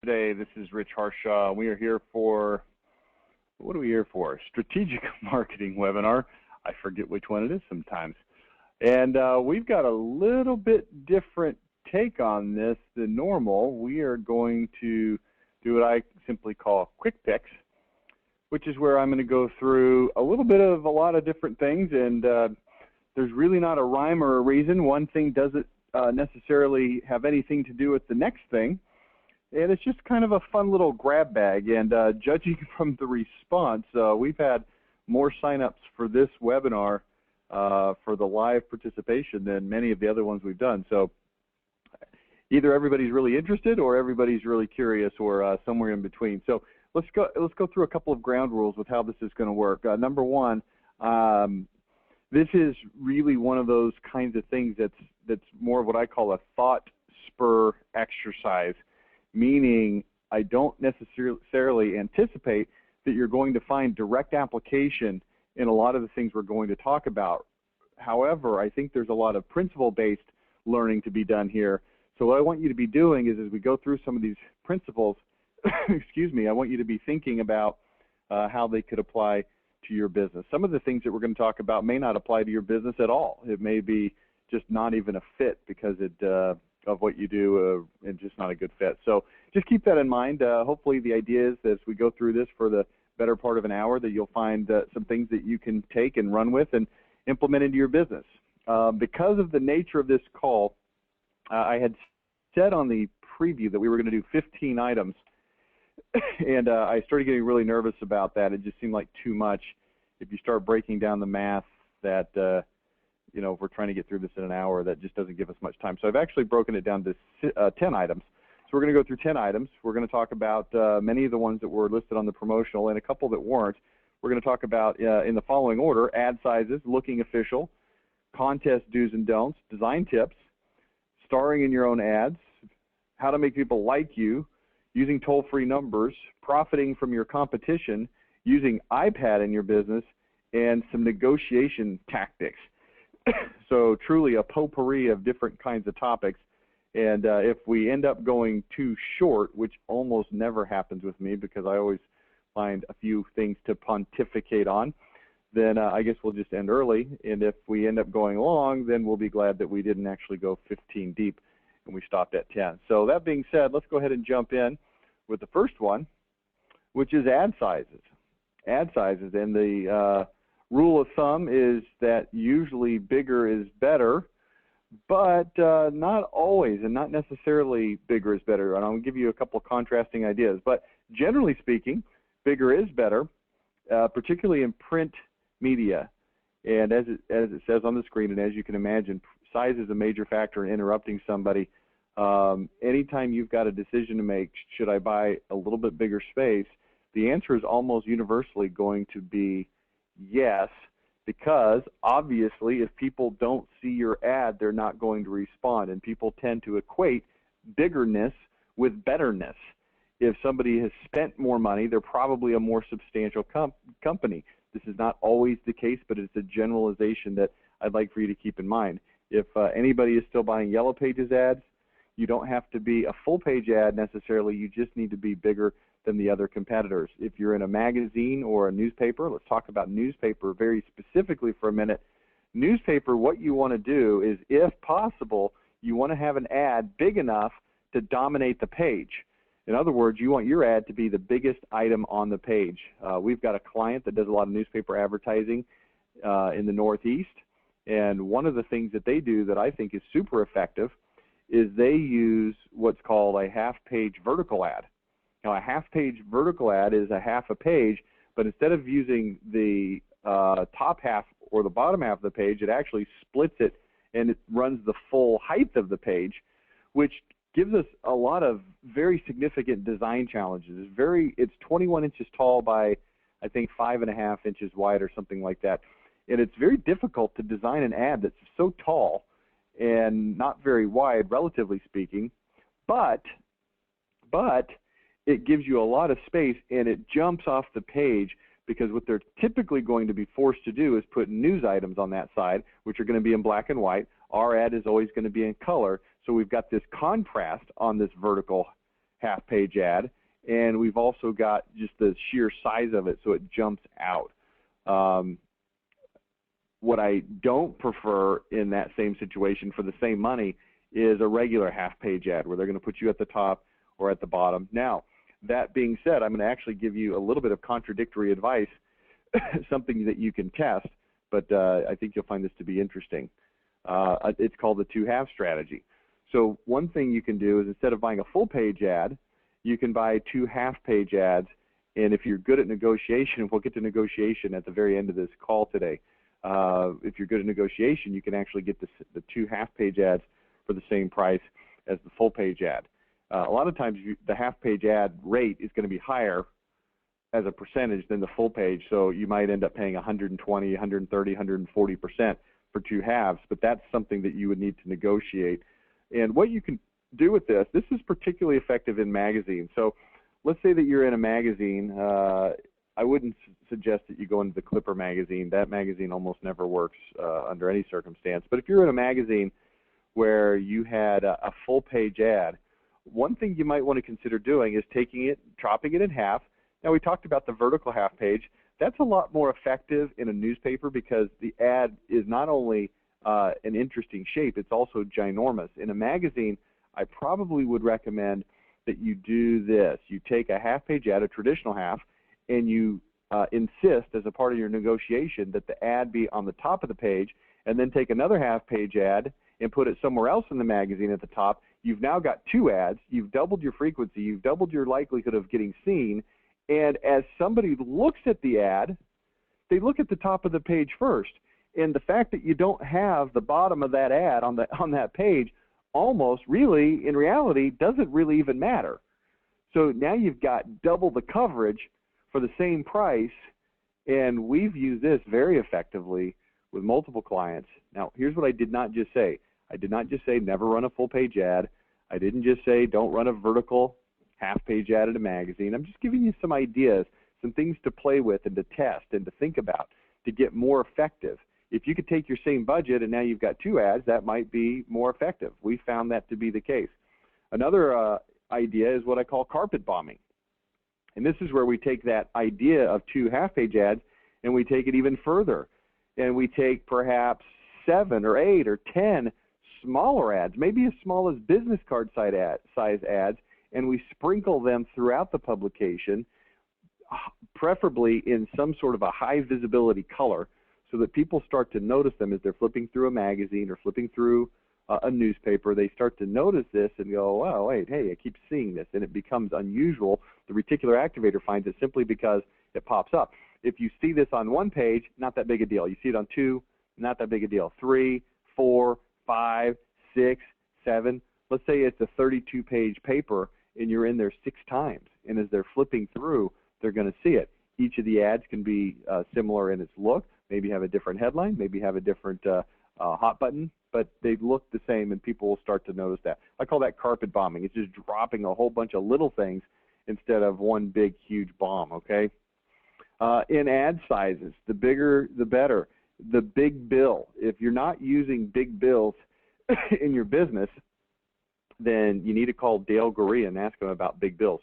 Today, this is Rich Harshaw. We are here for, what are we here for? Strategic Marketing Webinar. I forget which one it is sometimes. And we've got a little bit different take on this than normal. We are going to do what I simply call quick picks, which is where I'm going to go through a little bit of a lot of different things, and there's really not a rhyme or a reason. One thing doesn't necessarily have anything to do with the next thing. And it's just kind of a fun little grab bag. And judging from the response, we've had more signups for this webinar for the live participation than many of the other ones we've done. So either everybody's really interested or everybody's really curious, or somewhere in between. So let's go through a couple of ground rules with how this is going to work. Number one, this is really one of those kinds of things that's more of what I call a thought spur exercise. Meaning I don't necessarily anticipate that you're going to find direct application in a lot of the things we're going to talk about. However, I think there's a lot of principle-based learning to be done here. So what I want you to be doing is, as we go through some of these principles, excuse me, I want you to be thinking about how they could apply to your business. Some of the things that we're going to talk about may not apply to your business at all. It may be just not even a fit because of what you do, and just not a good fit. So just keep that in mind. Hopefully the idea is, as we go through this for the better part of an hour, that you'll find some things that you can take and run with and implement into your business. Because of the nature of this call, I had said on the preview that we were going to do 15 items, and I started getting really nervous about that. It just seemed like too much. If you start breaking down the math, that you know, if we're trying to get through this in an hour, that just doesn't give us much time. So I've actually broken it down to 10 items. So we're going to go through 10 items. We're going to talk about many of the ones that were listed on the promotional and a couple that weren't. We're going to talk about, in the following order: ad sizes, looking official, contest do's and don'ts, design tips, starring in your own ads, how to make people like you, using toll-free numbers, profiting from your competition, using iPad in your business, and some negotiation tactics. So truly a potpourri of different kinds of topics. And if we end up going too short, which almost never happens with me because I always find a few things to pontificate on, then I guess we'll just end early. And if we end up going long, then we'll be glad that we didn't actually go 15 deep and we stopped at 10. So that being said, let's go ahead and jump in with the first one, which is ad sizes. Ad sizes, and the rule of thumb is that usually bigger is better, but not always, and not necessarily bigger is better. And I'll give you a couple of contrasting ideas. But generally speaking, bigger is better, particularly in print media. And as it says on the screen, and as you can imagine, size is a major factor in interrupting somebody. Anytime you've got a decision to make, should I buy a little bit bigger space, the answer is almost universally going to be yes, because obviously if people don't see your ad, they're not going to respond, and people tend to equate biggerness with betterness. If somebody has spent more money, they're probably a more substantial company. This is not always the case, but it's a generalization that I'd like for you to keep in mind. If anybody is still buying Yellow Pages ads, you don't have to be a full-page ad necessarily. You just need to be bigger than the other competitors. If you're in a magazine or a newspaper, let's talk about newspaper very specifically for a minute. Newspaper, what you want to do is, if possible, you want to have an ad big enough to dominate the page. In other words, you want your ad to be the biggest item on the page. We've got a client that does a lot of newspaper advertising in the Northeast, and one of the things that they do that I think is super effective is they use what's called a half-page vertical ad. Now, a half-page vertical ad is a half a page, but instead of using the top half or the bottom half of the page, it actually splits it and it runs the full height of the page, which gives us a lot of very significant design challenges. It's 21 inches tall by, I think, 5.5 inches wide or something like that. And it's very difficult to design an ad that's so tall and not very wide, relatively speaking, but it gives you a lot of space and it jumps off the page, because what they're typically going to be forced to do is put news items on that side, which are going to be in black and white. Our ad is always going to be in color, so we've got this contrast on this vertical half-page ad, and we've also got just the sheer size of it, so it jumps out. What I don't prefer in that same situation for the same money is a regular half-page ad where they're going to put you at the top or at the bottom. Now, that being said, I'm going to actually give you a little bit of contradictory advice, something that you can test, but I think you'll find this to be interesting. It's called the two-half strategy. So one thing you can do is instead of buying a full-page ad, you can buy two half-page ads, and if you're good at negotiation, we'll get to negotiation at the very end of this call today. If you're good at negotiation, you can actually get the two half-page ads for the same price as the full-page ad. A lot of times the half-page ad rate is going to be higher as a percentage than the full page, so you might end up paying 120, 130, 140% for two halves, but that's something that you would need to negotiate. And what you can do with this is particularly effective in magazines. So let's say that you're in a magazine. I wouldn't suggest that you go into the Clipper magazine. That magazine almost never works under any circumstance. But if you're in a magazine where you had a full-page ad, one thing you might want to consider doing is taking it, chopping it in half. Now, we talked about the vertical half page. That's a lot more effective in a newspaper because the ad is not only an interesting shape, it's also ginormous. In a magazine, I probably would recommend that you do this. You take a half-page ad, a traditional half, and you insist as a part of your negotiation that the ad be on the top of the page, and then take another half-page ad and put it somewhere else in the magazine at the top. You've now got two ads. You've doubled your frequency. You've doubled your likelihood of getting seen. And as somebody looks at the ad, they look at the top of the page first. And the fact that you don't have the bottom of that ad on that page almost really, in reality, doesn't really even matter. So now you've got double the coverage for the same price, and we've used this very effectively with multiple clients. Now, here's what I did not just say. I did not just say never run a full-page ad. I didn't just say don't run a vertical half-page ad in a magazine. I'm just giving you some ideas, some things to play with and to test and to think about to get more effective. If you could take your same budget and now you've got two ads, that might be more effective. We found that to be the case. Another idea is what I call carpet bombing. And this is where we take that idea of two half-page ads and we take it even further. And we take perhaps 7 or 8 or 10 smaller ads, maybe as small as business card size ads, and we sprinkle them throughout the publication, preferably in some sort of a high visibility color, so that people start to notice them as they're flipping through a magazine or flipping through a newspaper. They start to notice this and go, oh, wait, hey, I keep seeing this, and it becomes unusual. The reticular activator finds it simply because it pops up. If you see this on one page, not that big a deal. You see it on 2, not that big a deal. 3, 4, 5, 6, 7. Let's say it's a 32-page paper and you're in there 6 times. And as they're flipping through, they're going to see it. Each of the ads can be similar in its look, maybe have a different headline, maybe have a different hot button, but they look the same and people will start to notice that. I call that carpet bombing. It's just dropping a whole bunch of little things instead of one big, huge bomb, okay? In ad sizes, the bigger, the better. The big bill. If you're not using big bills in your business, then you need to call Dale Gurria and ask him about big bills.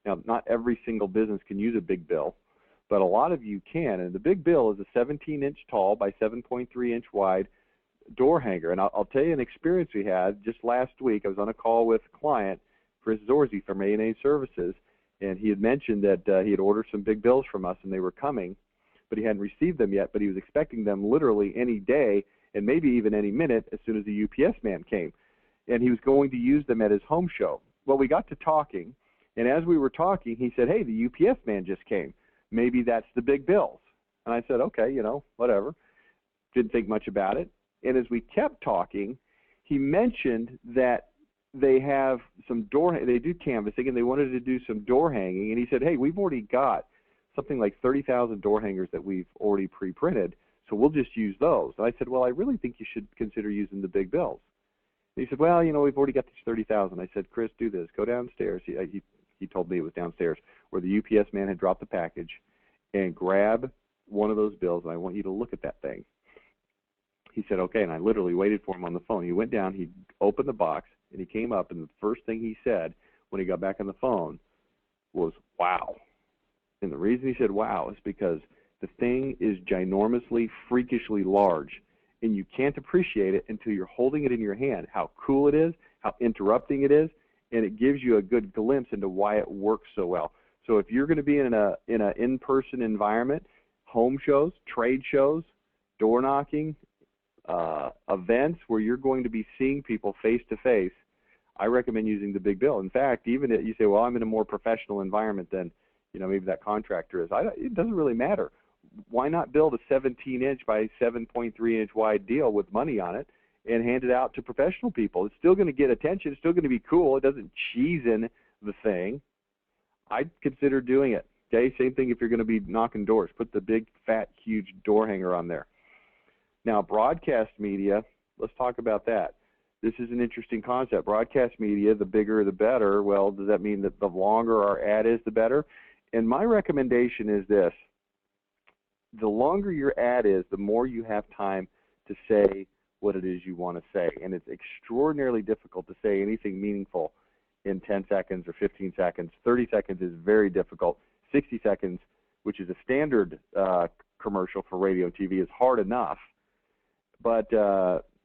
Now, not every single business can use a big bill, but a lot of you can. And the big bill is a 17-inch tall by 7.3-inch wide door hanger. And I'll tell you an experience we had just last week. I was on a call with a client, Chris Zorzi from A&A Services, and he had mentioned that he had ordered some big bills from us and they were coming, but he hadn't received them yet, but he was expecting them literally any day and maybe even any minute as soon as the UPS man came. And he was going to use them at his home show. Well, we got to talking, and as we were talking, he said, hey, the UPS man just came. Maybe that's the big bills. And I said, okay, you know, whatever. Didn't think much about it. And as we kept talking, he mentioned that they have some they do canvassing, and they wanted to do some door hanging. And he said, hey, we've already got something like 30,000 door hangers that we've already pre-printed, so we'll just use those. And I said, well, I really think you should consider using the big bills. And he said, well, you know, we've already got these 30,000. I said, Chris, do this. Go downstairs. He told me it was downstairs where the UPS man had dropped the package, and grab one of those bills, and I want you to look at that thing. He said, okay, and I literally waited for him on the phone. He went down, he opened the box, and he came up, and the first thing he said when he got back on the phone was, wow. And the reason he said wow is because the thing is ginormously, freakishly large, and you can't appreciate it until you're holding it in your hand, how cool it is, how interrupting it is, and it gives you a good glimpse into why it works so well. So if you're going to be in an in-person environment, home shows, trade shows, door knocking, events where you're going to be seeing people face to face, I recommend using the big bill. In fact, even if you say, well, I'm in a more professional environment than maybe that contractor is, it doesn't really matter. Why not build a 17-inch by 7.3-inch wide deal with money on it and hand it out to professional people? It's still going to get attention. It's still going to be cool. It doesn't cheesen the thing. I'd consider doing it. Okay, same thing if you're going to be knocking doors. Put the big, fat, huge door hanger on there. Now, broadcast media, let's talk about that. This is an interesting concept. Broadcast media, the bigger the better. Well, does that mean that the longer our ad is, the better? And my recommendation is this. The longer your ad is, the more you have time to say what it is you want to say. And it's extraordinarily difficult to say anything meaningful in 10 seconds or 15 seconds. 30 seconds is very difficult. 60 seconds, which is a standard commercial for radio and TV, is hard enough. But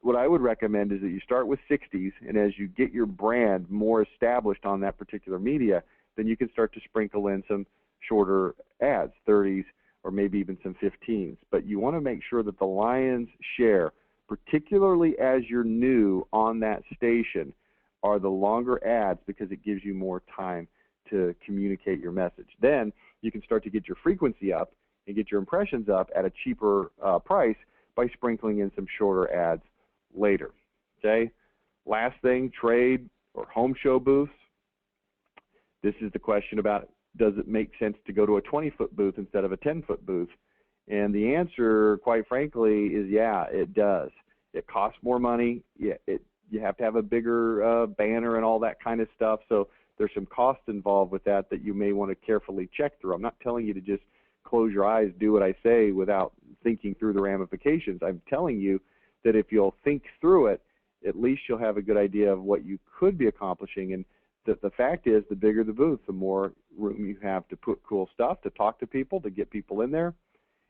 what I would recommend is that you start with 60s, and as you get your brand more established on that particular media, then you can start to sprinkle in some shorter ads, 30s or maybe even some 15s. But you want to make sure that the lion's share, particularly as you're new on that station, are the longer ads, because it gives you more time to communicate your message. Then you can start to get your frequency up and get your impressions up at a cheaper price by sprinkling in some shorter ads later. Okay? Last thing, trade or home show booths. This is the question about, does it make sense to go to a 20-foot booth instead of a 10-foot booth? And the answer, quite frankly, is yeah, it does. It costs more money. Yeah, you have to have a bigger banner and all that kind of stuff. So there's some costs involved with that you may want to carefully check through. I'm not telling you to just close your eyes, do what I say without thinking through the ramifications. I'm telling you that if you'll think through it, at least you'll have a good idea of what you could be accomplishing. And the fact is, the bigger the booth, the more room you have to put cool stuff, to talk to people, to get people in there,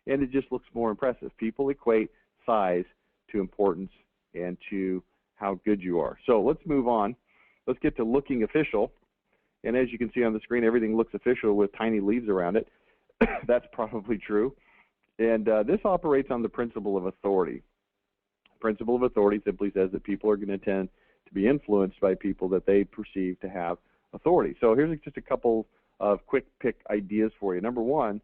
and it just looks more impressive. People equate size to importance and to how good you are. So let's move on. Let's get to looking official. And as you can see on the screen, everything looks official with tiny leaves around it. That's probably true. And this operates on the principle of authority. Principle of authority simply says that people are going to tend to be influenced by people that they perceive to have authority. So here's just a couple of quick pick ideas for you. Number one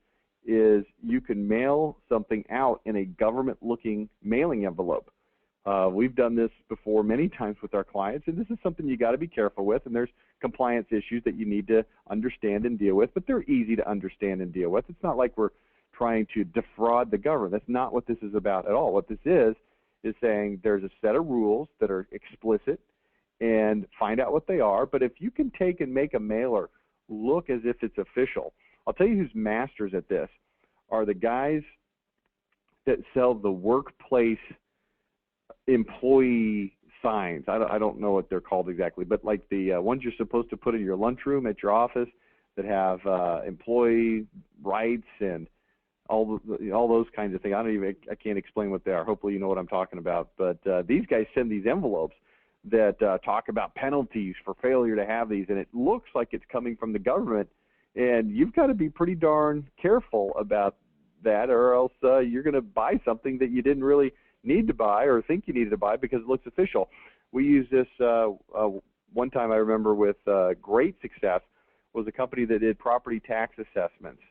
is you can mail something out in a government-looking mailing envelope. We've done this before many times with our clients, and this is something you got to be careful with, and there's compliance issues that you need to understand and deal with, but they're easy to understand and deal with. It's not like we're trying to defraud the government. That's not what this is about at all. What this is saying there's a set of rules that are explicit, and find out what they are. But if you can take and make a mailer look as if it's official, I'll tell you who's masters at this are the guys that sell the workplace employee signs. I don't know what they're called exactly, but like the ones you're supposed to put in your lunchroom at your office that have employee rights and all those kinds of things. I can't explain what they are. Hopefully you know what I'm talking about. But these guys send these envelopes that talk about penalties for failure to have these, and it looks like it's coming from the government, and you've got to be pretty darn careful about that, or else you're going to buy something that you didn't really need to buy or think you needed to buy because it looks official. We used this one time, I remember, with great success, was a company that did property tax assessments.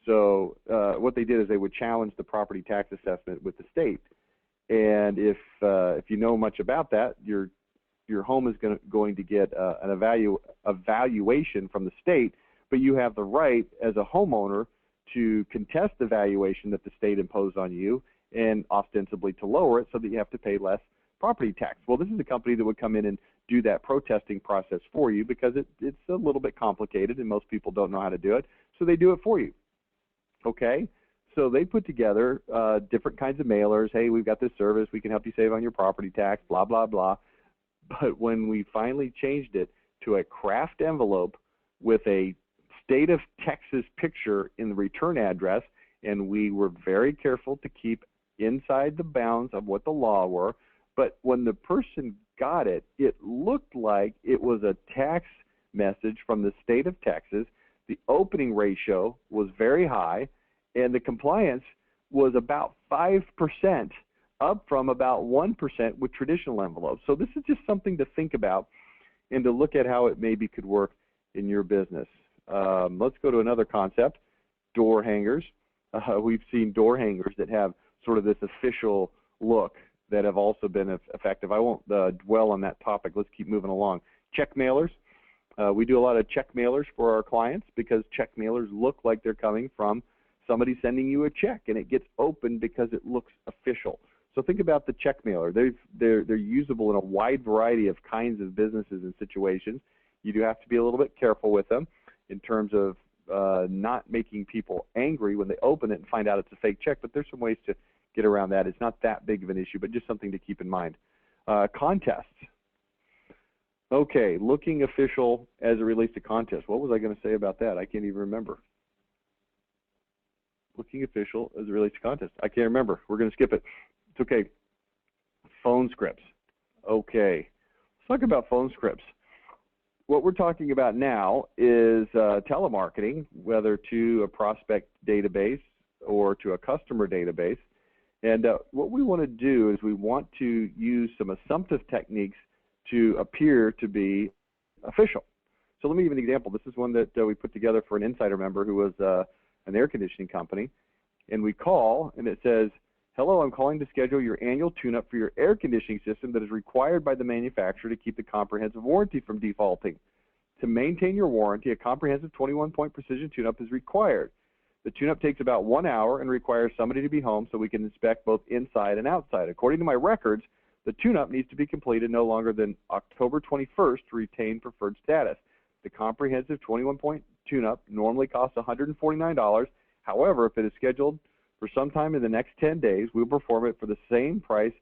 So what they did is they would challenge the property tax assessment with the state. And if you know much about that, your home is going to get an evaluation from the state, but you have the right as a homeowner to contest the valuation that the state imposed on you and ostensibly to lower it so that you have to pay less property tax. Well, this is a company that would come in and do that protesting process for you because it's a little bit complicated and most people don't know how to do it, so they do it for you. Okay? So they put together different kinds of mailers. Hey, we've got this service. We can help you save on your property tax, blah, blah, blah. But when we finally changed it to a craft envelope with a state of Texas picture in the return address, and we were very careful to keep inside the bounds of what the law were. But when the person got it, it looked like it was a tax message from the state of Texas. The opening ratio was very high, and the compliance was about 5%, up from about 1% with traditional envelopes. So this is just something to think about and to look at how it maybe could work in your business. Let's go to another concept, door hangers. We've seen door hangers that have sort of this official look that have also been effective. I won't dwell on that topic. Let's keep moving along. Check mailers. We do a lot of check mailers for our clients because check mailers look like they're coming from somebody sending you a check, and it gets opened because it looks official. So think about the check mailer. They're usable in a wide variety of kinds of businesses and situations. You do have to be a little bit careful with them in terms of not making people angry when they open it and find out it's a fake check, but there's some ways to get around that. It's not that big of an issue, but just something to keep in mind. Contests. Okay, looking official as it relates to contests. What was I going to say about that? I can't even remember. Looking official as it relates to contests. I can't remember. We're going to skip it. It's okay. Phone scripts. Okay, let's talk about phone scripts. What we're talking about now is telemarketing, whether to a prospect database or to a customer database. And what we want to do is we want to use some assumptive techniques to appear to be official. So let me give you an example. This is one that we put together for an insider member who was an air conditioning company. And we call, and it says, "Hello, I'm calling to schedule your annual tune-up for your air conditioning system that is required by the manufacturer to keep the comprehensive warranty from defaulting. To maintain your warranty, a comprehensive 21-point precision tune-up is required. The tune-up takes about 1 hour and requires somebody to be home so we can inspect both inside and outside. According to my records, the tune-up needs to be completed no longer than October 21st to retain preferred status. The comprehensive 21-point tune-up normally costs $149. However, if it is scheduled for sometime in the next 10 days, we'll perform it for the same price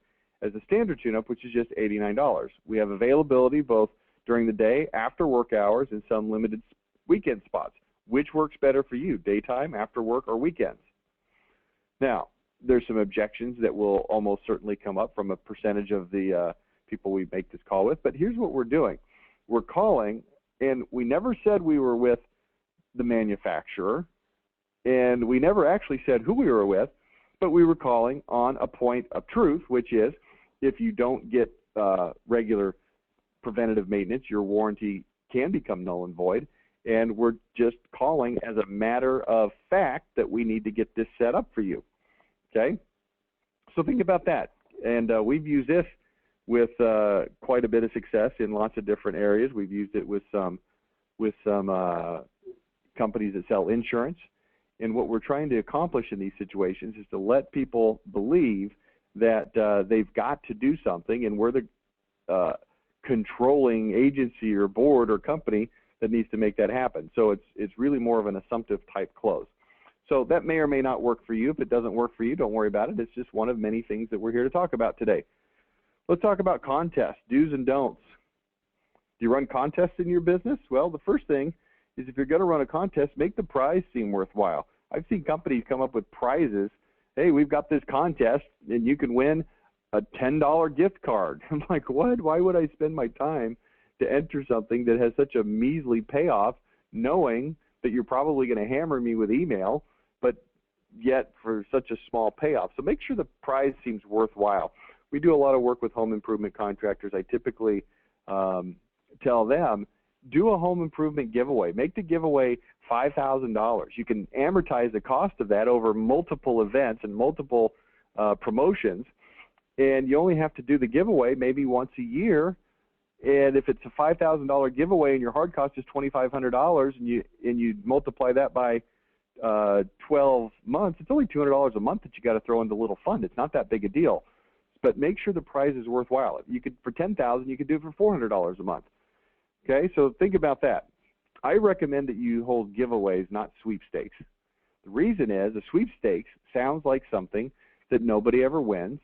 as the standard tune-up, which is just $89. We have availability both during the day, after work hours, and some limited weekend spots. Which works better for you, daytime, after work, or weekends?" Now, there's some objections that will almost certainly come up from a percentage of the people we make this call with, but here's what we're doing. We're calling, and we never said we were with the manufacturer, and we never actually said who we were with, but we were calling on a point of truth, which is if you don't get regular preventative maintenance, your warranty can become null and void. And we're just calling as a matter of fact that we need to get this set up for you. Okay? So think about that. And we've used this with quite a bit of success in lots of different areas. We've used it with some companies that sell insurance. And what we're trying to accomplish in these situations is to let people believe that they've got to do something, and we're the controlling agency or board or company that needs to make that happen. So it's really more of an assumptive type close. So that may or may not work for you. If it doesn't work for you, don't worry about it. It's just one of many things that we're here to talk about today. Let's talk about contests, do's and don'ts. Do you run contests in your business? Well, the first thing is if you're going to run a contest, make the prize seem worthwhile. I've seen companies come up with prizes. Hey, we've got this contest, and you can win a $10 gift card. I'm like, what? Why would I spend my time to enter something that has such a measly payoff, knowing that you're probably going to hammer me with email, but yet for such a small payoff? So make sure the prize seems worthwhile. We do a lot of work with home improvement contractors. I typically tell them, do a home improvement giveaway. Make the giveaway $5,000. You can amortize the cost of that over multiple events and multiple promotions, and you only have to do the giveaway maybe once a year. And if it's a $5,000 giveaway and your hard cost is $2,500, and you multiply that by 12 months, it's only $200 a month that you got to throw into a little fund. It's not that big a deal, but make sure the prize is worthwhile. You could, for $10,000, you could do it for $400 a month. Okay, so think about that. I recommend that you hold giveaways, not sweepstakes. The reason is a sweepstakes sounds like something that nobody ever wins,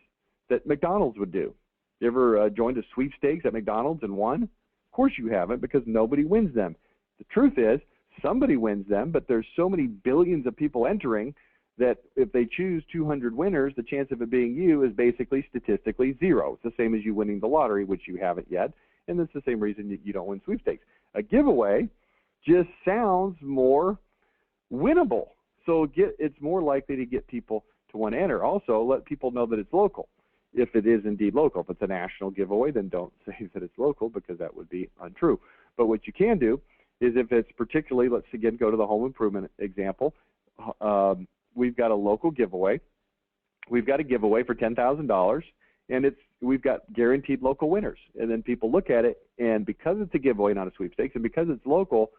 that McDonald's would do. You ever joined a sweepstakes at McDonald's and won? course you haven't, because nobody wins them. The truth is, somebody wins them, but there's so many billions of people entering that if they choose 200 winners, the chance of it being you is basically statistically zero. It's the same as you winning the lottery, which you haven't yet, and that's the same reason you don't win sweepstakes. A giveaway just sounds more winnable, so it's more likely to get people to want to enter. Also, let people know that it's local, if it is indeed local. If it's a national giveaway, then don't say that it's local, because that would be untrue. But what you can do is, if it's particularly, let's again go to the home improvement example, we've got a local giveaway. We've got a giveaway for $10,000, and we've got guaranteed local winners. And then people look at it, and because it's a giveaway, not a sweepstakes, and because it's local,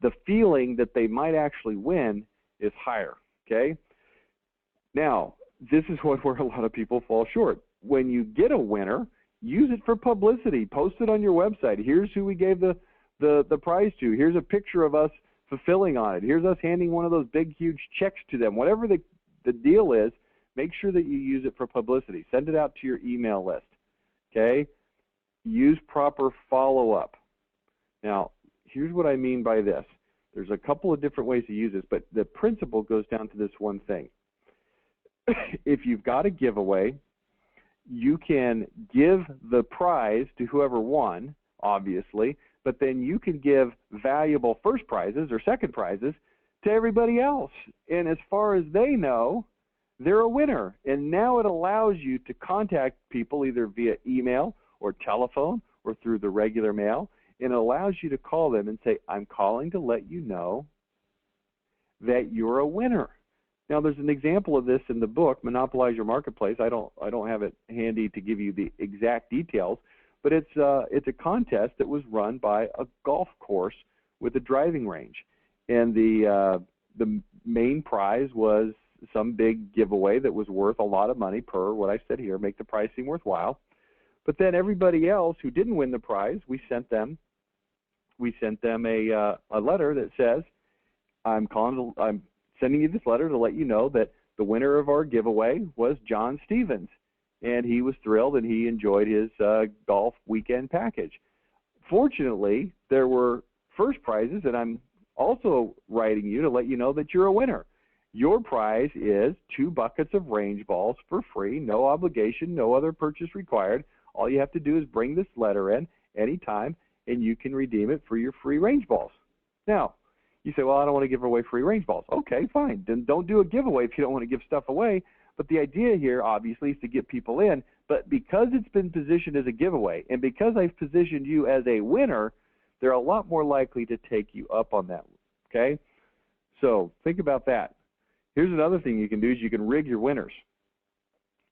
the feeling that they might actually win is higher, okay? Now, this is where a lot of people fall short. When you get a winner, use it for publicity. Post it on your website. Here's who we gave the prize to. Here's a picture of us fulfilling on it. Here's us handing one of those big, huge checks to them. Whatever the deal is, make sure that you use it for publicity. Send it out to your email list, okay? Use proper follow-up. Now, here's what I mean by this. There's a couple of different ways to use this, but the principle goes down to this one thing. If you've got a giveaway, you can give the prize to whoever won, obviously, but then you can give valuable first prizes or second prizes to everybody else. And as far as they know, they're a winner. And now it allows you to contact people either via email or telephone or through the regular mail. And it allows you to call them and say, I'm calling to let you know that you're a winner. Now, there's an example of this in the book, Monopolize Your Marketplace. I don't have it handy to give you the exact details, but it's a contest that was run by a golf course with a driving range, and the main prize was some big giveaway that was worth a lot of money per what I said here, make the prize seem worthwhile. But then everybody else who didn't win the prize, we sent them a letter that says, I'm sending you this letter to let you know that the winner of our giveaway was John Stevens, and he was thrilled and he enjoyed his golf weekend package. Fortunately, there were first prizes, and I'm also writing you to let you know that you're a winner. Your prize is 2 buckets of range balls for free, no obligation, no other purchase required. All you have to do is bring this letter in anytime, and you can redeem it for your free range balls. Now, you say, well, I don't want to give away free range balls. Okay, fine. Then don't do a giveaway if you don't want to give stuff away. But the idea here, obviously, is to get people in. But because it's been positioned as a giveaway, and because I've positioned you as a winner, they're a lot more likely to take you up on that, okay? So think about that. Here's another thing you can do is you can rig your winners.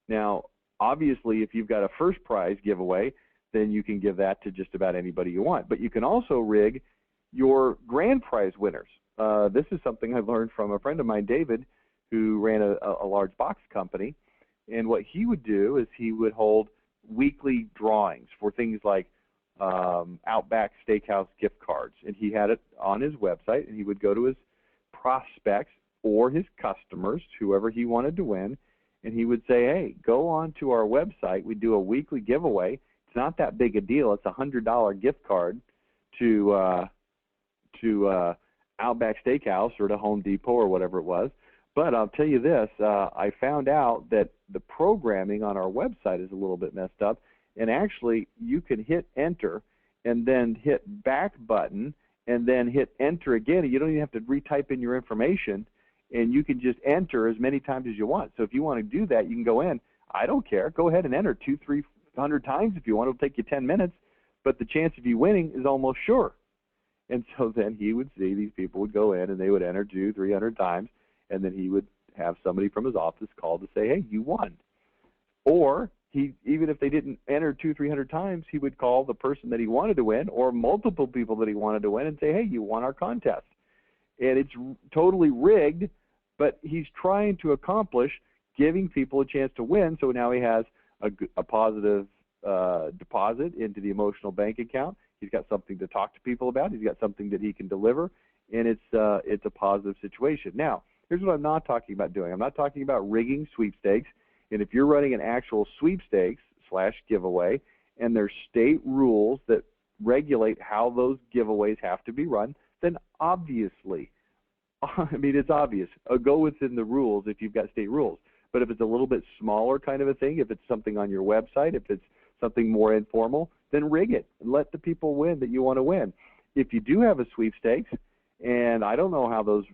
Now, obviously, if you've got a first prize giveaway, then you can give that to just about anybody you want. But you can also rig your grand prize winners. This is something I learned from a friend of mine, David, who ran a large box company. And what he would do is he would hold weekly drawings for things like Outback Steakhouse gift cards. And he had it on his website, and he would go to his prospects or his customers, whoever he wanted to win, and he would say, hey, go on to our website. We do a weekly giveaway. It's not that big a deal. It's a $100 gift card to Outback Steakhouse or to Home Depot or whatever it was. But I'll tell you this, I found out that the programming on our website is a little bit messed up, and actually you can hit enter and then hit back button and then hit enter again, and you don't even have to retype in your information, and you can just enter as many times as you want. So if you want to do that, you can go in. I don't care. Go ahead and enter 200-300 times if you want. It'll take you 10 minutes, but the chance of you winning is almost sure. And so then he would see these people would go in and they would enter 200-300 times, and then he would have somebody from his office call to say, hey, you won. Or even if they didn't enter 200-300 times, he would call the person that he wanted to win or multiple people that he wanted to win and say, hey, you won our contest. And it's totally rigged, but he's trying to accomplish giving people a chance to win. So now he has a positive deposit into the emotional bank account. He's got something to talk to people about. He's got something that he can deliver, and it's a positive situation. Now, here's what I'm not talking about doing. I'm not talking about rigging sweepstakes. And if you're running an actual sweepstakes / giveaway, and there's state rules that regulate how those giveaways have to be run, then obviously, I mean, it's obvious. Go within the rules if you've got state rules. But if it's a little bit smaller kind of a thing, if it's something on your website, if it's something more informal, then rig it and let the people win that you want to win. If you do have a sweepstakes, and I don't know how those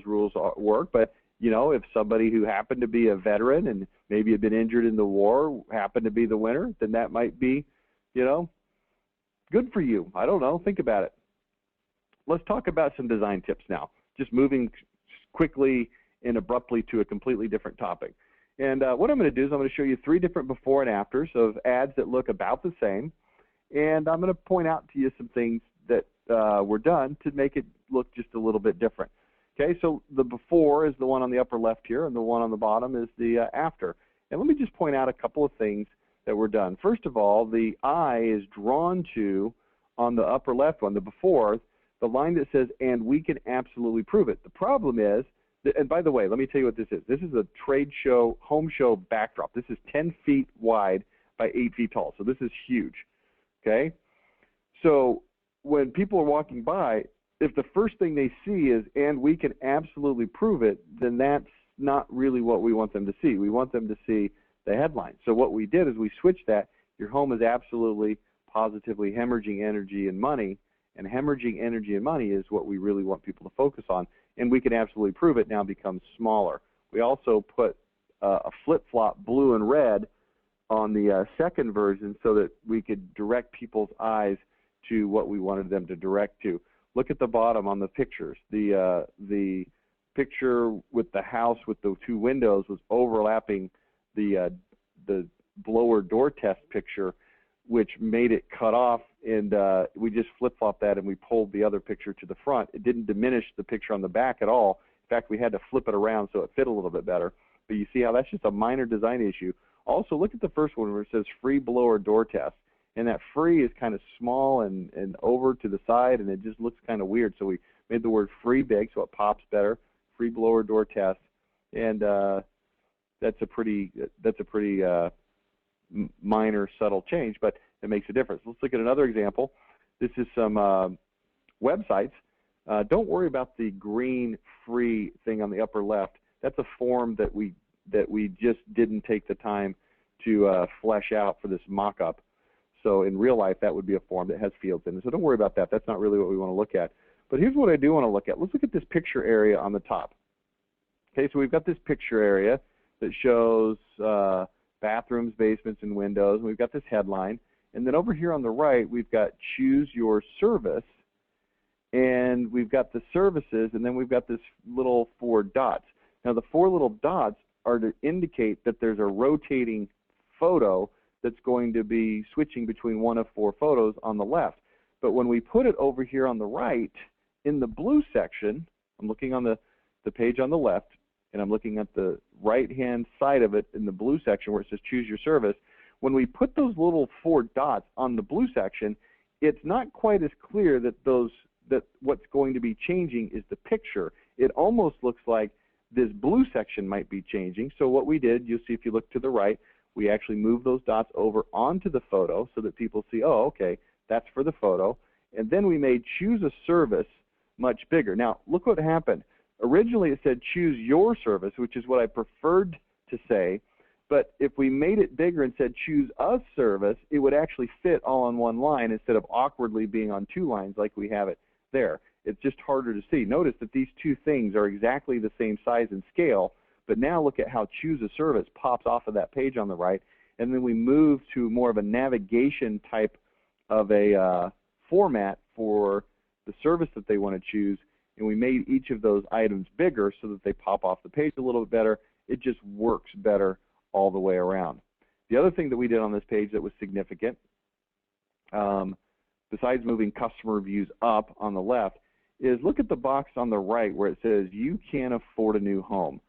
rules work, but you know, if somebody who happened to be a veteran and maybe had been injured in the war happened to be the winner, then that might be, you know, good for you. I don't know. Think about it. Let's talk about some design tips now, just moving quickly and abruptly to a completely different topic. And what I'm going to do is I'm going to show you 3 different before and afters of ads that look about the same. And I'm going to point out to you some things that were done to make it look just a little bit different. Okay, so the before is the one on the upper left here, and the one on the bottom is the after. And let me just point out a couple of things that were done. First of all, the eye is drawn to, on the upper left one, the before, the line that says, and we can absolutely prove it. The problem is, and by the way, let me tell you what this is. This is a trade show, home show backdrop. This is 10 feet wide by 8 feet tall, so this is huge, okay? So when people are walking by, if the first thing they see is, and we can absolutely prove it, then that's not really what we want them to see. We want them to see the headline. So what we did is we switched that. Your home is absolutely, positively hemorrhaging energy and money, and hemorrhaging energy and money is what we really want people to focus on, and we can absolutely prove it now becomes smaller. We also put a flip-flop blue and red on the second version so that we could direct people's eyes to what we wanted them to direct to. Look at the bottom on the pictures. The picture with the house with the 2 windows was overlapping the blower door test picture, which made it cut off, and we just flip-flopped that and we pulled the other picture to the front. It didn't diminish the picture on the back at all. In fact, we had to flip it around so it fit a little bit better. But you see how that's just a minor design issue. Also, look at the first one where it says free blower door test. And that free is kind of small and over to the side, and it just looks kind of weird. So we made the word free big so it pops better. Free blower door test, and that's a pretty minor, subtle change, but it makes a difference. Let's look at another example. This is some websites. Don't worry about the green free thing on the upper left. That's a form that we just didn't take the time to flesh out for this mock-up. So in real life, that would be a form that has fields in it. So don't worry about that. That's not really what we want to look at. But here's what I do want to look at. Let's look at this picture area on the top. Okay, so we've got this picture area that shows bathrooms, basements, and windows. And we've got this headline. And then over here on the right, we've got choose your service. And we've got the services, and then we've got this little 4 dots. Now, the 4 little dots are to indicate that there's a rotating photo that's going to be switching between one of 4 photos on the left. But when we put it over here on the right, in the blue section, I'm looking on the page on the left, and I'm looking at the right-hand side of it in the blue section where it says choose your service. When we put those little 4 dots on the blue section, it's not quite as clear that what's going to be changing is the picture. It almost looks like this blue section might be changing. So what we did, you'll see if you look to the right, we actually moved those dots over onto the photo so that people see, oh, okay, that's for the photo. And then we made choose a service much bigger. Now, look what happened. Originally it said choose your service, which is what I preferred to say. But if we made it bigger and said choose a service, it would actually fit all on one line instead of awkwardly being on 2 lines like we have it there. It's just harder to see. Notice that these 2 things are exactly the same size and scale, but now look at how choose a service pops off of that page on the right, and then we move to more of a navigation type of a format for the service that they want to choose, and we made each of those items bigger so that they pop off the page a little bit better. It just works better all the way around. The other thing that we did on this page that was significant, besides moving customer reviews up on the left, is look at the box on the right where it says you can't afford a new home.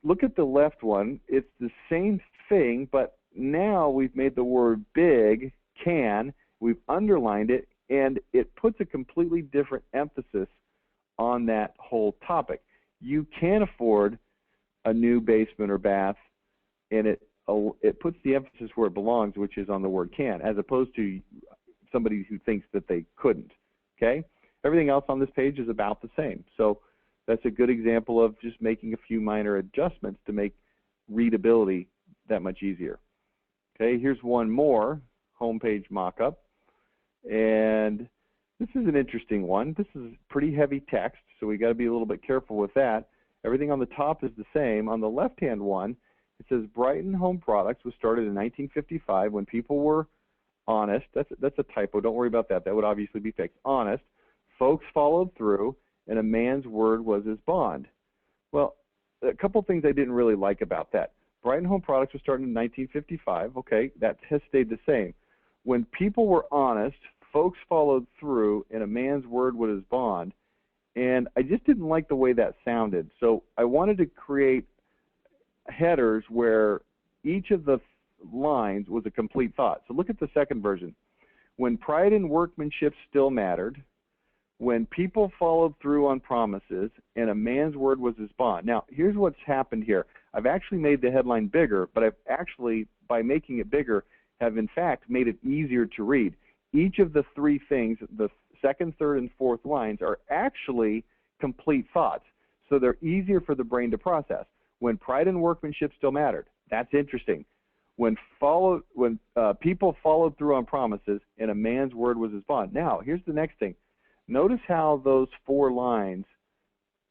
Look at the left one. It's the same thing, but now we've made the word big, can, we've underlined it, and it puts a completely different emphasis on that whole topic. You can afford a new basement or bath, and it puts the emphasis where it belongs, which is on the word can, as opposed to somebody who thinks that they couldn't, okay? Everything else on this page is about the same. So that's a good example of just making a few minor adjustments to make readability that much easier. Okay, here's one more homepage mock-up. And this is an interesting one. This is pretty heavy text, so we got to be a little bit careful with that. Everything on the top is the same. On the left-hand one, it says Brighton Home Products was started in 1955 when people were honest. That's a typo. Don't worry about that. That would obviously be fixed. Honest. Folks followed through, and a man's word was his bond. Well, a couple things I didn't really like about that. Brighton Home Products was started in 1955. Okay, that has stayed the same. When people were honest, folks followed through, and a man's word was his bond. And I just didn't like the way that sounded. So I wanted to create headers where each of the lines was a complete thought. So look at the second version. When pride and workmanship still mattered, when people followed through on promises, and a man's word was his bond. Now, here's what's happened here. I've actually made the headline bigger, but I've actually, by making it bigger, have in fact made it easier to read. Each of the three things, the second, third, and fourth lines, are actually complete thoughts. So they're easier for the brain to process. When pride and workmanship still mattered. That's interesting. When people followed through on promises, and a man's word was his bond. Now, here's the next thing. Notice how those four lines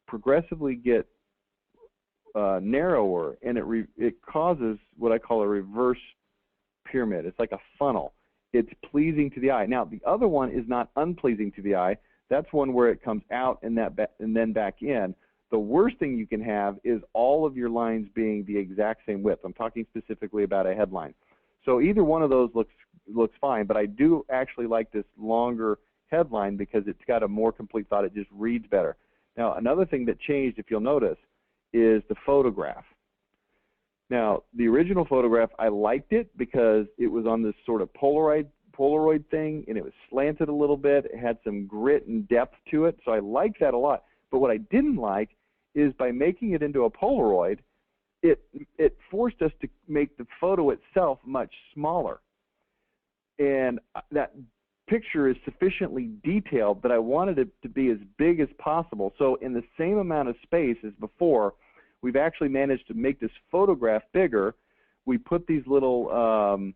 progressively get narrower, and it causes what I call a reverse pyramid. It's like a funnel. It's pleasing to the eye. Now, the other one is not unpleasing to the eye. That's one where it comes out and then back in. The worst thing you can have is all of your lines being the exact same width. I'm talking specifically about a headline. So either one of those looks fine, but I do actually like this longer headline because it's got a more complete thought. It just reads better. Now, another thing that changed, if you'll notice, is the photograph. Now, the original photograph, I liked it because it was on this sort of Polaroid thing, and it was slanted a little bit. It had some grit and depth to it, so I liked that a lot. But what I didn't like is by making it into a Polaroid, it forced us to make the photo itself much smaller. And that picture is sufficiently detailed that I wanted it to be as big as possible. So in the same amount of space as before, we've actually managed to make this photograph bigger. We put these little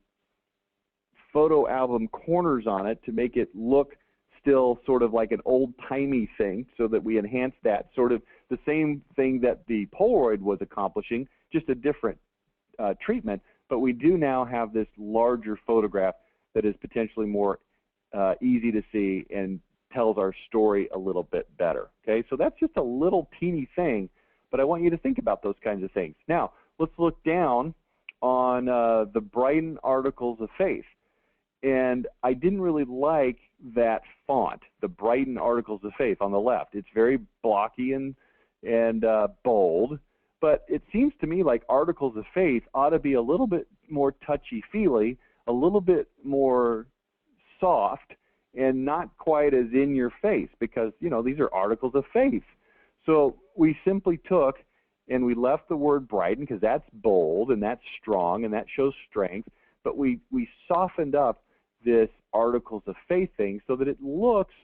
photo album corners on it to make it look still sort of like an old-timey thing, so that we enhance that, sort of the same thing that the Polaroid was accomplishing, just a different treatment. But we do now have this larger photograph that is potentially more easy to see and tells our story a little bit better. Okay, so that's just a little teeny thing, but I want you to think about those kinds of things. Now, let's look down on the Brighton Articles of Faith. And I didn't really like that font, the Brighton Articles of Faith on the left. It's very blocky and bold, but it seems to me like Articles of Faith ought to be a little bit more touchy-feely, a little bit more soft, and not quite as in your face, because, you know, these are articles of faith. So we simply took and we left the word Brighton, because that's bold and that's strong and that shows strength, but we softened up this articles of faith thing so that it looks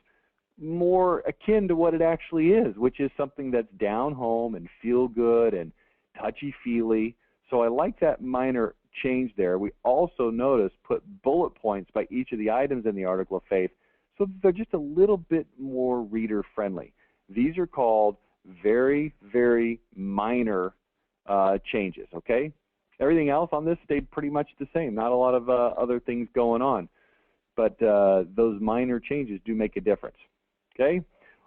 more akin to what it actually is, which is something that's down home and feel good and touchy-feely. So I like that minor change there. We also notice put bullet points by each of the items in the article of faith so that they're just a little bit more reader friendly. These are called very, very minor changes, okay? Everything else on this stayed pretty much the same. Not a lot of other things going on. But those minor changes do make a difference. Okay?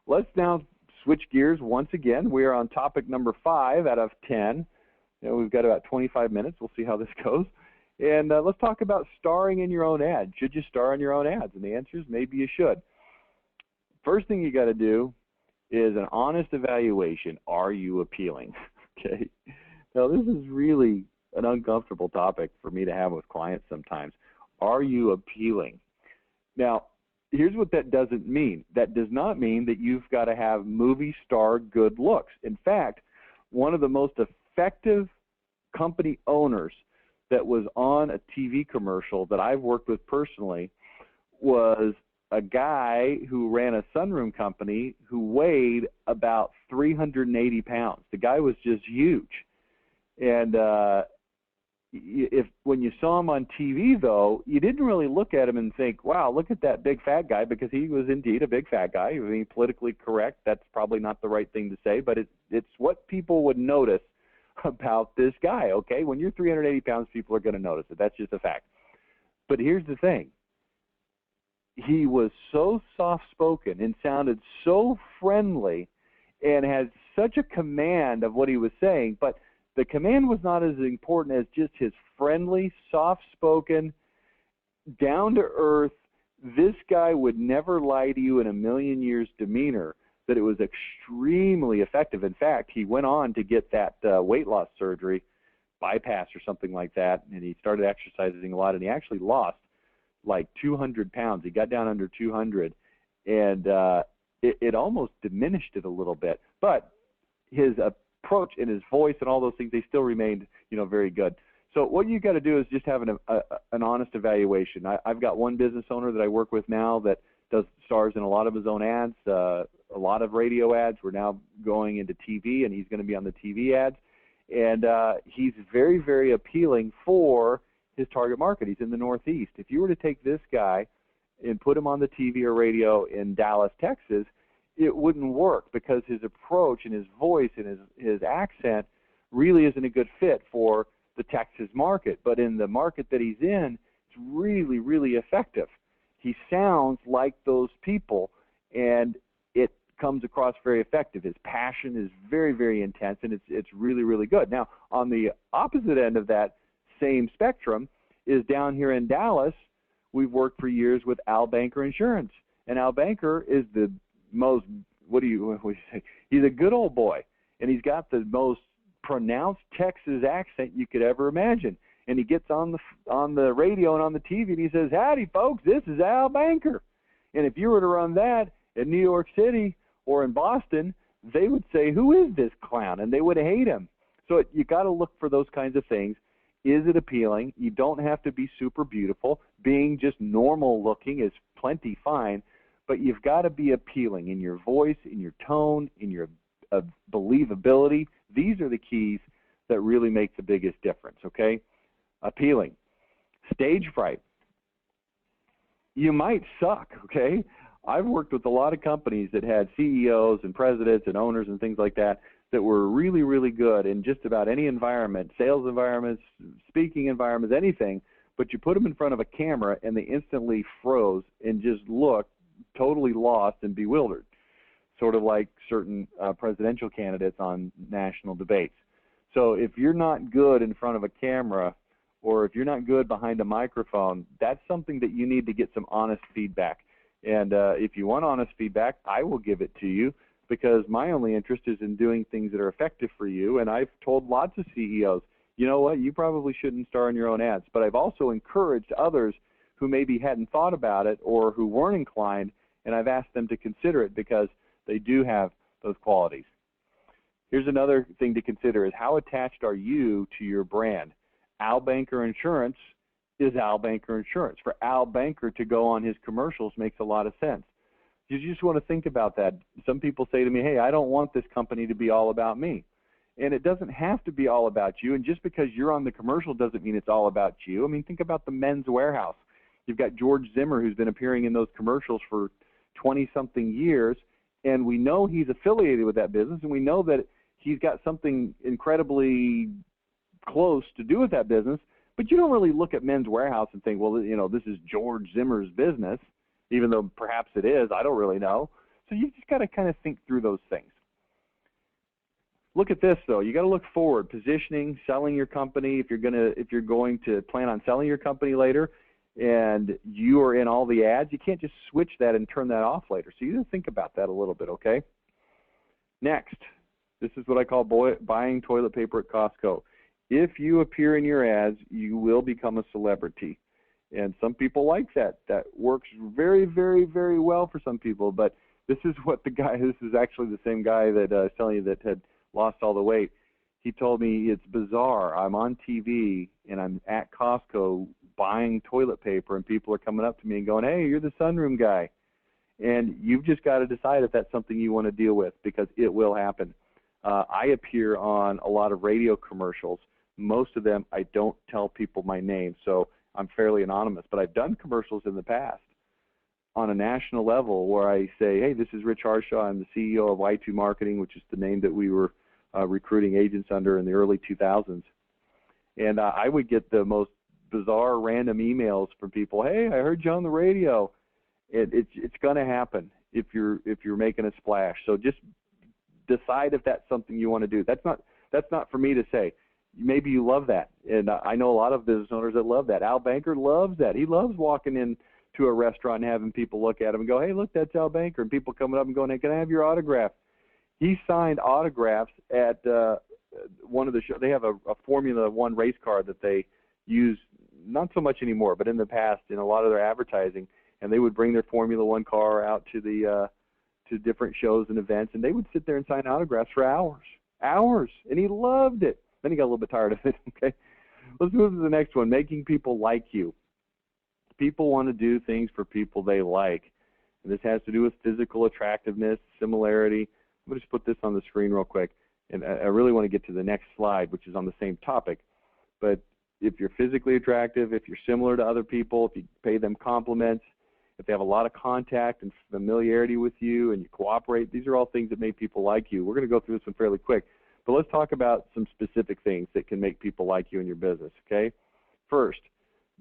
Let's now switch gears once again. We are on topic number 5 out of 10. You know, we've got about 25 minutes. We'll see how this goes. And let's talk about starring in your own ad. Should you star in your own ads? And the answer is maybe you should. First thing you got to do is an honest evaluation. Are you appealing? Okay? Now, this is really an uncomfortable topic for me to have with clients sometimes. Are you appealing? Now, here's what that doesn't mean. That does not mean that you've got to have movie star good looks. In fact, one of the most effective company owners that was on a TV commercial that I've worked with personally was a guy who ran a sunroom company who weighed about 380 pounds. The guy was just huge. And when you saw him on TV, though, you didn't really look at him and think, wow, look at that big fat guy, because he was indeed a big fat guy. I mean, politically correct, that's probably not the right thing to say, but it's what people would notice about this guy, okay? When you're 380 pounds, people are going to notice it. That's just a fact. But here's the thing. He was so soft-spoken and sounded so friendly and had such a command of what he was saying, but the command was not as important as just his friendly, soft-spoken, down-to-earth, this guy would never lie to you in a million years demeanor, that it was extremely effective. In fact, he went on to get that weight loss surgery, bypass or something like that, and he started exercising a lot, and he actually lost like 200 pounds. He got down under 200, and it almost diminished it a little bit. But his approach and his voice and all those things, they still remained, very good. So what you got to do is just have an honest evaluation. I've got one business owner that I work with now that stars in a lot of his own ads, a lot of radio ads. We're now going into TV, and he's going to be on the TV ads. And he's very, very appealing for his target market. He's in the Northeast. If you were to take this guy and put him on the TV or radio in Dallas, Texas, it wouldn't work, because his approach and his voice and his accent really isn't a good fit for the Texas market. But in the market that he's in, it's really, really effective. He sounds like those people, and it comes across very effective. His passion is very, very intense, and it's really, really good. Now, on the opposite end of that same spectrum is down here in Dallas. We've worked for years with Al Banker Insurance, and Al Banker is the most, what do you say? He's a good old boy, and he's got the most pronounced Texas accent you could ever imagine. And he gets on the radio and on the TV, and he says, "Howdy, folks, this is Al Banker." And if you were to run that in New York City or in Boston, they would say, "Who is this clown?" And they would hate him. So you got to look for those kinds of things. Is it appealing? You don't have to be super beautiful. Being just normal looking is plenty fine, but you've got to be appealing in your voice, in your tone, in your believability. These are the keys that really make the biggest difference, okay? Appealing. Stage fright. You might suck, okay? I've worked with a lot of companies that had CEOs and presidents and owners and things like that were really, really good in just about any environment, sales environments, speaking environments, anything, but you put them in front of a camera and they instantly froze and just looked totally lost and bewildered, sort of like certain presidential candidates on national debates. So if you're not good in front of a camera, or if you're not good behind a microphone, that's something that you need to get some honest feedback. And if you want honest feedback, I will give it to you, because my only interest is in doing things that are effective for you. And I've told lots of CEOs, you know what, you probably shouldn't star in your own ads. But I've also encouraged others who maybe hadn't thought about it or who weren't inclined, and I've asked them to consider it because they do have those qualities. Here's another thing to consider, is how attached are you to your brand? Al Banker Insurance is Al Banker Insurance. For Al Banker to go on his commercials makes a lot of sense. You just want to think about that. Some people say to me, hey, I don't want this company to be all about me. And it doesn't have to be all about you. And just because you're on the commercial doesn't mean it's all about you. I mean, think about the Men's Warehouse. You've got George Zimmer, who's been appearing in those commercials for 20-something years, and we know he's affiliated with that business, and we know that he's got something incredibly close to do with that business, but you don't really look at Men's Warehouse and think, well, you know, this is George Zimmer's business, even though perhaps it is. I don't really know. So you just got to kind of think through those things. Look at this, though. You got to look forward. Positioning, selling your company. If you're going to plan on selling your company later, and you are in all the ads, you can't just switch that and turn that off later. So you need to think about that a little bit, okay? Next, this is what I call buying toilet paper at Costco. If you appear in your ads, you will become a celebrity. And some people like that. That works very, very, very well for some people. But this is what this is actually the same guy that I was telling you that had lost all the weight. He told me, it's bizarre. I'm on TV and I'm at Costco buying toilet paper, and people are coming up to me and going, hey, you're the sunroom guy. And you've just got to decide if that's something you want to deal with, because it will happen. I appear on a lot of radio commercials. Most of them, I don't tell people my name, so I'm fairly anonymous. But I've done commercials in the past on a national level where I say, hey, this is Rich Harshaw. I'm the CEO of Y2 Marketing, which is the name that we were recruiting agents under in the early 2000s. And I would get the most bizarre random emails from people, hey, I heard you on the radio. It's going to happen if you're making a splash. So just decide if that's something you want to do. That's not for me to say. Maybe you love that, and I know a lot of business owners that love that. Al Banker loves that. He loves walking into a restaurant and having people look at him and go, hey, look, that's Al Banker, and people coming up and going, hey, can I have your autograph? He signed autographs at one of the shows. They have a Formula One race car that they use, not so much anymore, but in the past in a lot of their advertising, and they would bring their Formula One car out to the to different shows and events, and they would sit there and sign autographs for hours, and he loved it. Then he got a little bit tired of it. Okay, let's move to the next one, making people like you. People want to do things for people they like, and this has to do with physical attractiveness, similarity. I'm going to just put this on the screen real quick, and I really want to get to the next slide, which is on the same topic. But if you're physically attractive, if you're similar to other people, if you pay them compliments, if they have a lot of contact and familiarity with you and you cooperate, these are all things that make people like you. We're going to go through this one fairly quick, but let's talk about some specific things that can make people like you in your business, okay? First,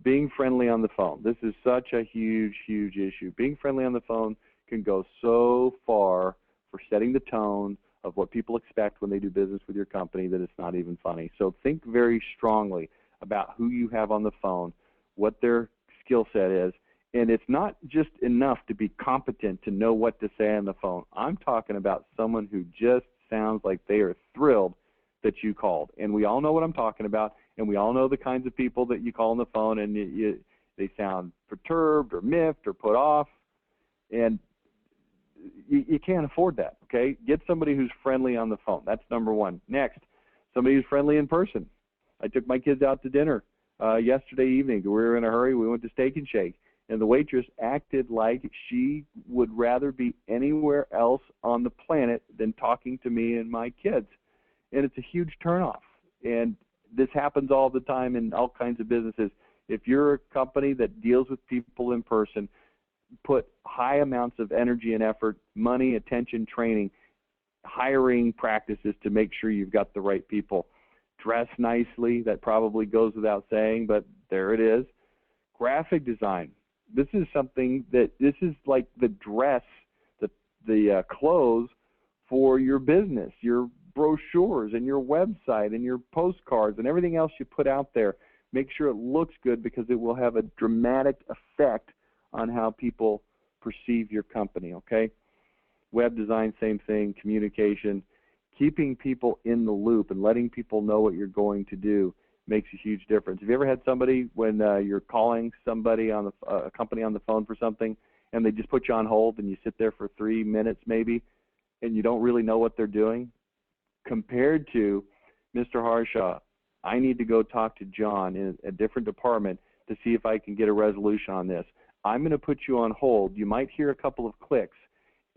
being friendly on the phone. This is such a huge, huge issue. Being friendly on the phone can go so far for setting the tone of what people expect when they do business with your company that it's not even funny. So think very strongly about who you have on the phone, what their skill set is, and it's not just enough to be competent to know what to say on the phone. I'm talking about someone who just sounds like they are thrilled that you called. And we all know what I'm talking about, and we all know the kinds of people that you call on the phone, and they sound perturbed or miffed or put off, and you can't afford that, okay? Get somebody who's friendly on the phone. That's number one. Next, somebody who's friendly in person. I took my kids out to dinner yesterday evening. We were in a hurry. We went to Steak and Shake, and the waitress acted like she would rather be anywhere else on the planet than talking to me and my kids. And it's a huge turnoff. And this happens all the time in all kinds of businesses. If you're a company that deals with people in person, put high amounts of energy and effort, money, attention, training, hiring practices to make sure you've got the right people. Dress nicely. That probably goes without saying, but there it is. Graphic design. This is something that, this is like the dress, the clothes for your business, your brochures and your website and your postcards and everything else you put out there. Make sure it looks good, because it will have a dramatic effect on how people perceive your company, okay? Web design, same thing. Communication. Keeping people in the loop and letting people know what you're going to do makes a huge difference. Have you ever had somebody, when you're calling somebody on a company on the phone for something, and they just put you on hold and you sit there for 3 minutes maybe, and you don't really know what they're doing? Compared to, Mr. Harshaw, I need to go talk to John in a different department to see if I can get a resolution on this. I'm going to put you on hold. You might hear a couple of clicks,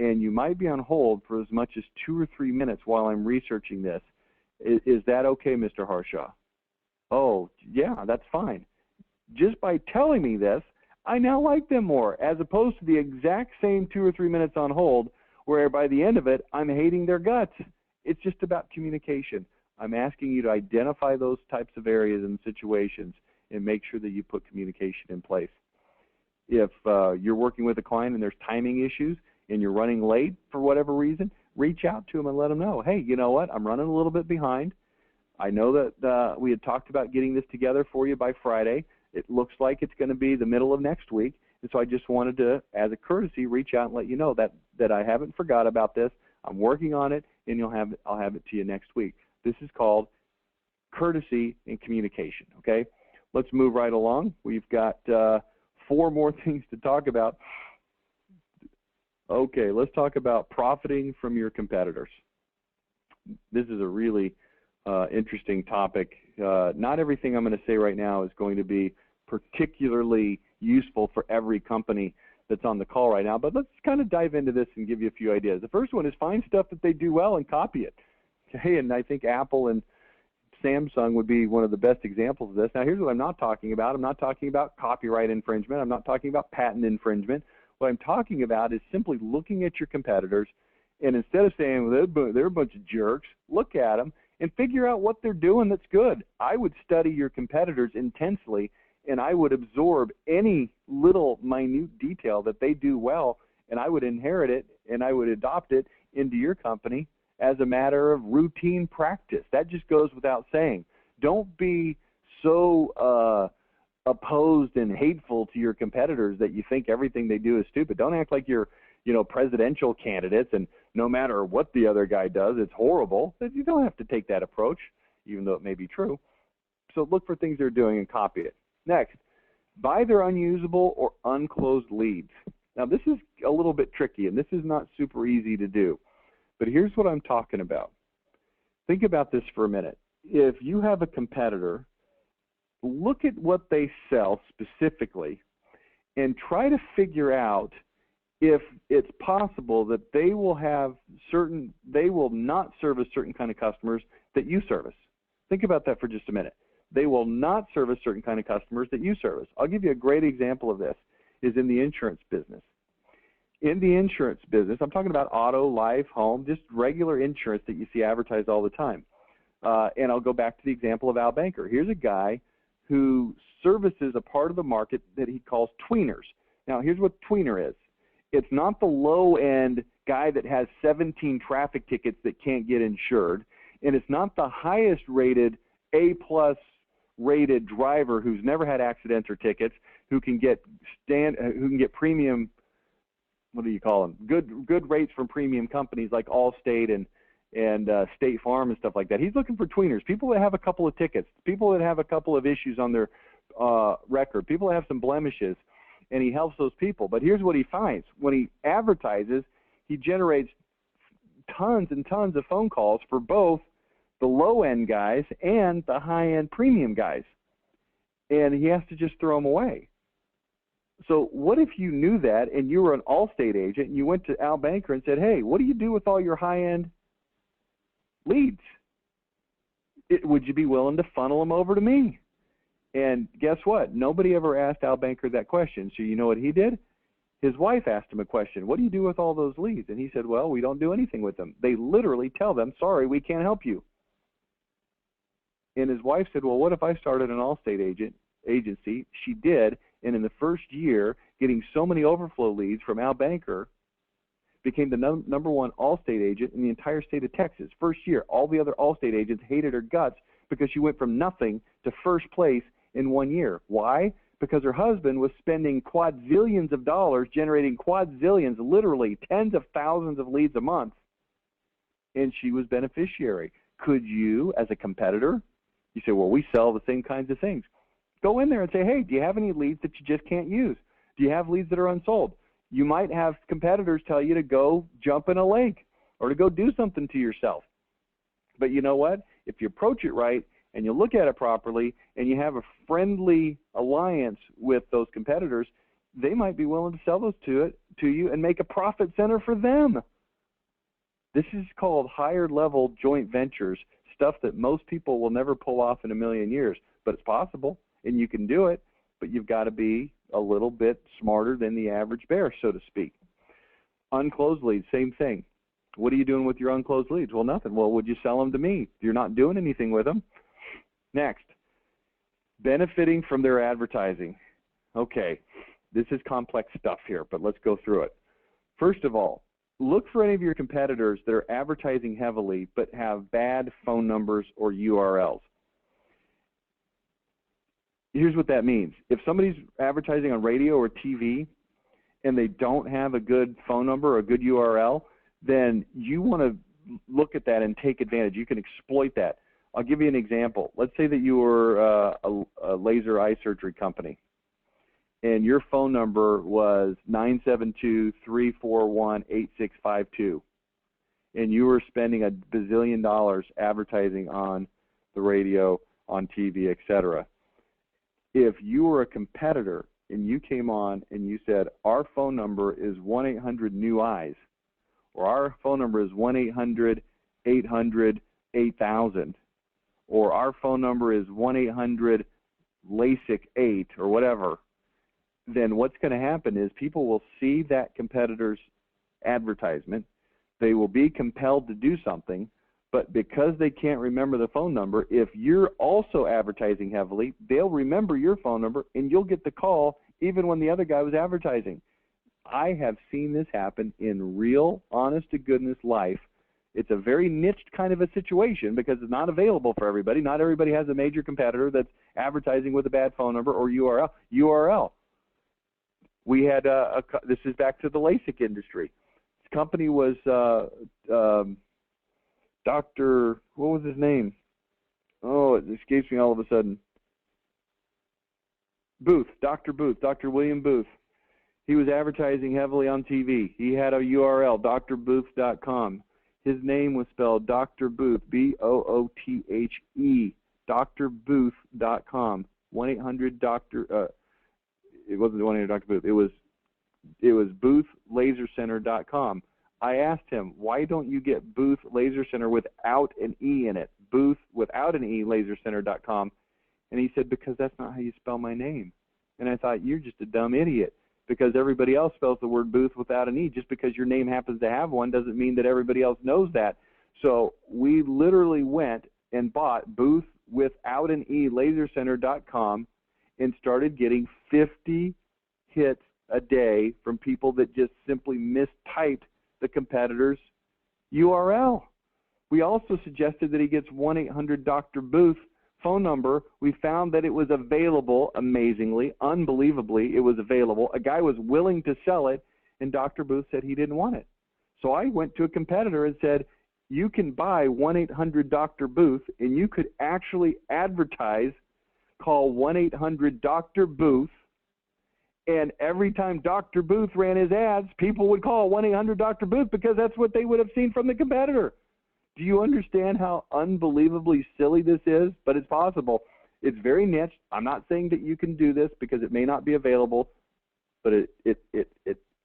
and you might be on hold for as much as 2 or 3 minutes while I'm researching this. Is that okay, Mr. Harshaw? Oh, yeah, that's fine. Just by telling me this, I now like them more, as opposed to the exact same 2 or 3 minutes on hold where by the end of it, I'm hating their guts. It's just about communication. I'm asking you to identify those types of areas and situations and make sure that you put communication in place. If you're working with a client and there's timing issues and you're running late for whatever reason, reach out to them and let them know, hey, you know what, I'm running a little bit behind. I know that we had talked about getting this together for you by Friday. It looks like it's going to be the middle of next week, and so I just wanted to, as a courtesy, reach out and let you know that I haven't forgot about this. I'm working on it, and I'll have it to you next week. This is called courtesy and communication, okay? Let's move right along. We've got 4 more things to talk about. Okay, let's talk about profiting from your competitors. This is a really interesting topic. Not everything I'm going to say right now is going to be particularly useful for every company that's on the call right now, but let's kind of dive into this and give you a few ideas. The first one is find stuff that they do well and copy it. Okay, and I think Apple and Samsung would be one of the best examples of this. Now, here's what I'm not talking about. I'm not talking about copyright infringement. I'm not talking about patent infringement. What I'm talking about is simply looking at your competitors, and instead of saying, well, they're a bunch of jerks, look at them and figure out what they're doing that's good. I would study your competitors intensely, and I would absorb any little minute detail that they do well, and I would inherit it, and I would adopt it into your company as a matter of routine practice. That just goes without saying. Don't be so opposed and hateful to your competitors that you think everything they do is stupid. Don't act like you're, presidential candidates and no matter what the other guy does, it's horrible. You don't have to take that approach, even though it may be true. So look for things they're doing and copy it. Next, buy their unusable or unclosed leads. Now, this is a little bit tricky, and this is not super easy to do. But here's what I'm talking about. Think about this for a minute. If you have a competitor, look at what they sell specifically and try to figure out if it's possible that they will not service certain kind of customers that you service. Think about that for just a minute. They will not service certain kind of customers that you service. I'll give you a great example of this is in the insurance business. In the insurance business, I'm talking about auto, life, home, just regular insurance that you see advertised all the time. And I'll go back to the example of Al Banker. Here's a guy who services a part of the market that he calls tweeners. Now, here's what tweener is. It's not the low-end guy that has 17 traffic tickets that can't get insured, and it's not the highest-rated, A-plus rated driver who's never had accidents or tickets, who can get premium, what do you call them? Good rates from premium companies like Allstate and State Farm and stuff like that. He's looking for tweeners, people that have a couple of tickets, people that have a couple of issues on their record, people that have some blemishes, and he helps those people. But here's what he finds. When he advertises, he generates tons and tons of phone calls for both the low-end guys and the high-end premium guys, and he has to just throw them away. So what if you knew that and you were an Allstate agent and you went to Al Banker and said, hey, what do you do with all your high-end leads? Would you be willing to funnel them over to me? And guess what? Nobody ever asked Al Banker that question. So you know what he did? His wife asked him a question. What do you do with all those leads? And he said, well, we don't do anything with them. They literally tell them, sorry, we can't help you. And his wife said, well, what if I started an Allstate agency? She did. And in the first year, getting so many overflow leads from Al Banker, became the number one Allstate agent in the entire state of Texas. First year, all the other Allstate agents hated her guts because she went from nothing to first place in 1 year. Why? Because her husband was spending quadzillions of dollars, generating quadzillions, literally tens of thousands of leads a month, and she was beneficiary. Could you, as a competitor, you say, well, we sell the same kinds of things. Go in there and say, hey, do you have any leads that you just can't use? Do you have leads that are unsold? You might have competitors tell you to go jump in a lake or to go do something to yourself. But you know what? If you approach it right and you look at it properly and you have a friendly alliance with those competitors, they might be willing to sell those to you and make a profit center for them. This is called higher level joint ventures, stuff that most people will never pull off in a million years. But it's possible, and you can do it, but you've got to be a little bit smarter than the average bear, so to speak. Unclosed leads, same thing. What are you doing with your unclosed leads? Well, nothing. Well, would you sell them to me? You're not doing anything with them. Next, benefiting from their advertising. Okay, this is complex stuff here, but let's go through it. First of all, look for any of your competitors that are advertising heavily but have bad phone numbers or URLs. Here's what that means. If somebody's advertising on radio or TV and they don't have a good phone number or a good URL, then you want to look at that and take advantage. You can exploit that. I'll give you an example. Let's say that you were a laser eye surgery company and your phone number was 972-341-8652 and you were spending $1 bazillion advertising on the radio, on TV, etc. if you were a competitor and you came on and you said, our phone number is 1-800-NEW-EYES, or our phone number is 1-800-800-8000, or our phone number is 1-800-LASIK-8, or whatever, then what's going to happen is people will see that competitor's advertisement. They will be compelled to do something, but because they can't remember the phone number, if you're also advertising heavily, they'll remember your phone number and you'll get the call even when the other guy was advertising. I have seen this happen in real, honest-to-goodness life. It's a very niched kind of a situation because it's not available for everybody. Not everybody has a major competitor that's advertising with a bad phone number or URL. We had this is back to the LASIK industry. This company was Dr. What was his name? Oh, it escapes me all of a sudden. Booth, Dr. Booth, Dr. William Booth. He was advertising heavily on TV. He had a URL, drbooth.com. His name was spelled Dr. Booth, B-O-O-T-H-E, drbooth.com. 1-800-Doctor. It wasn't 1-800-Dr. Booth. It was boothlasercenter.com. I asked him, why don't you get Booth Laser Center without an E in it? Booth without an E, lasercenter.com. And he said, because that's not how you spell my name. And I thought, you're just a dumb idiot, because everybody else spells the word Booth without an E. Just because your name happens to have one doesn't mean that everybody else knows that. So we literally went and bought Booth without an E, lasercenter.com, and started getting 50 hits a day from people that just simply mistyped the competitor's URL. We also suggested that he gets 1-800-Dr. Booth phone number. We found that it was available, amazingly, unbelievably, it was available. A guy was willing to sell it, and Dr. Booth said he didn't want it. So I went to a competitor and said, you can buy 1-800-Dr. Booth, and you could actually advertise, call 1-800-Dr. Booth, and every time Dr. Booth ran his ads, people would call 1-800-Dr. Booth because that's what they would have seen from the competitor. Do you understand how unbelievably silly this is? But it's possible. It's very niche. I'm not saying that you can do this because it may not be available, but it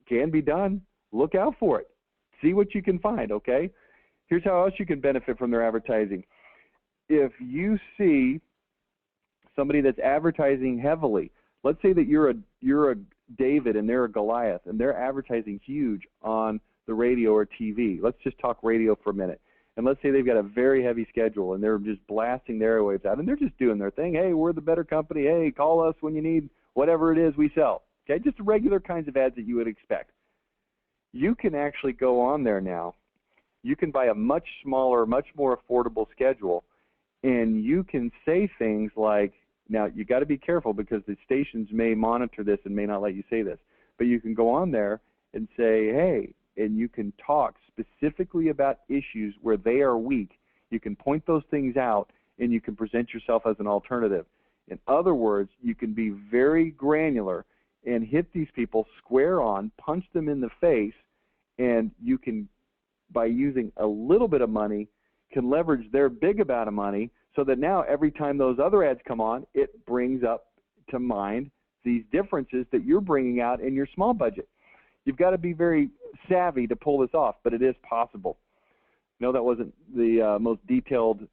can be done. Look out for it. See what you can find, okay? Here's how else you can benefit from their advertising. If you see somebody that's advertising heavily, let's say that you're a David and they're a Goliath, and they're advertising huge on the radio or TV. Let's just talk radio for a minute. And let's say they've got a very heavy schedule and they're just blasting their airwaves out, and they're just doing their thing. Hey, we're the better company. Hey, call us when you need whatever it is we sell. Okay, just the regular kinds of ads that you would expect. You can actually go on there now. You can buy a much smaller, much more affordable schedule, and you can say things like, now, you got to be careful because the stations may monitor this and may not let you say this. But you can go on there and say, hey, and you can talk specifically about issues where they are weak. You can point those things out, and you can present yourself as an alternative. In other words, you can be very granular and hit these people square on, punch them in the face, and you can, by using a little bit of money, can leverage their big amount of money, so that now every time those other ads come on, it brings up to mind these differences that you're bringing out in your small budget. You've got to be very savvy to pull this off, but it is possible. No, that wasn't the most detailed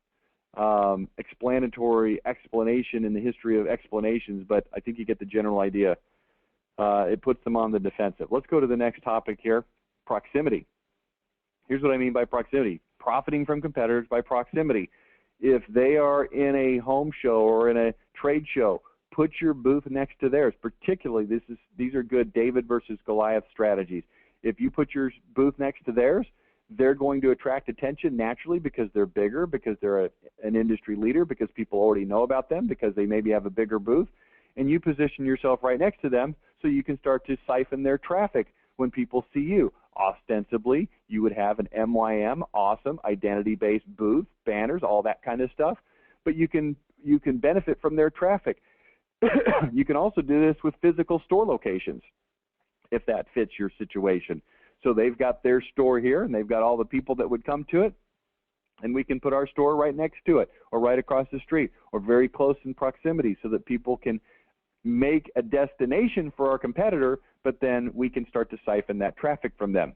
explanatory explanation in the history of explanations, but I think you get the general idea. It puts them on the defensive. Let's go to the next topic here, proximity. Here's what I mean by proximity. Profiting from competitors by proximity. If they are in a home show or in a trade show, put your booth next to theirs. Particularly, these are good David versus Goliath strategies. If you put your booth next to theirs, they're going to attract attention naturally because they're bigger, because they're an industry leader, because people already know about them, because they maybe have a bigger booth. And you position yourself right next to them so you can start to siphon their traffic when people see you. Ostensibly, you would have an MYM, awesome, identity-based booth, banners, all that kind of stuff. But you can benefit from their traffic. You can also do this with physical store locations, if that fits your situation. So they've got their store here, and they've got all the people that would come to it, and we can put our store right next to it, or right across the street, or very close in proximity, so that people can make a destination for our competitor, but then we can start to siphon that traffic from them.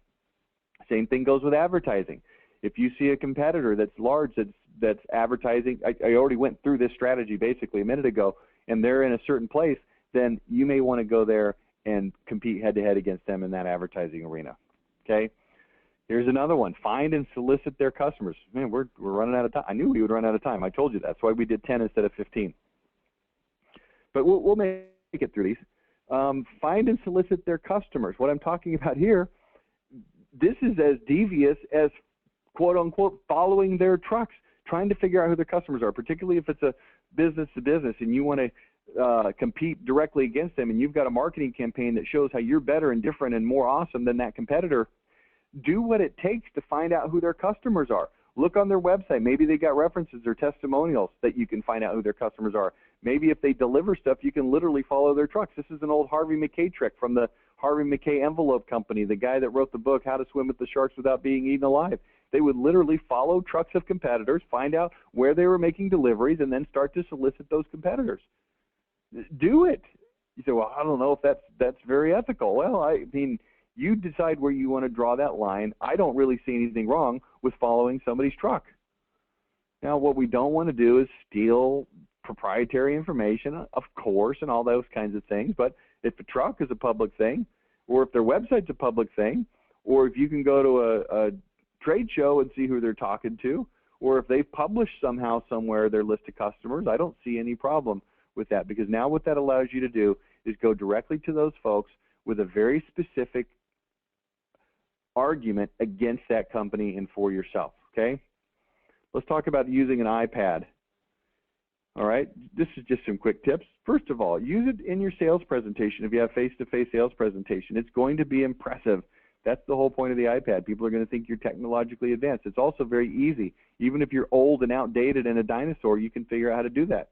Same thing goes with advertising. If you see a competitor that's large, that's advertising, I already went through this strategy basically a minute ago, and they're in a certain place, then you may want to go there and compete head-to-head against them in that advertising arena. Okay? Here's another one. Find and solicit their customers. Man, we're running out of time. I knew we would run out of time. I told you that. That's why we did 10 instead of 15. But we'll make it through these. Find and solicit their customers. What I'm talking about here, this is as devious as quote-unquote following their trucks, trying to figure out who their customers are, particularly if it's a business-to-business and you want to compete directly against them and you've got a marketing campaign that shows how you're better and different and more awesome than that competitor. Do what it takes to find out who their customers are. Look on their website. Maybe they got references or testimonials that you can find out who their customers are. Maybe if they deliver stuff, you can literally follow their trucks. This is an old Harvey Mackay trick from the Harvey Mackay Envelope Company, the guy that wrote the book, How to Swim with the Sharks Without Being Eaten Alive. They would literally follow trucks of competitors, find out where they were making deliveries, and then start to solicit those competitors. Do it. You say, well, I don't know if that's very ethical. Well, I mean, you decide where you want to draw that line. I don't really see anything wrong with following somebody's truck. Now, what we don't want to do is steal proprietary information, of course, and all those kinds of things. But if a truck is a public thing, or if their website's a public thing, or if you can go to a trade show and see who they're talking to, or if they've published somehow somewhere their list of customers, I don't see any problem with that, because now what that allows you to do is go directly to those folks with a very specific argument against that company and for yourself, okay? Let's talk about using an iPad. All right, this is just some quick tips. First of all, use it in your sales presentation. If you have face-to-face sales presentation, it's going to be impressive. That's the whole point of the iPad. People are going to think you're technologically advanced. It's also very easy. Even if you're old and outdated and a dinosaur, you can figure out how to do that.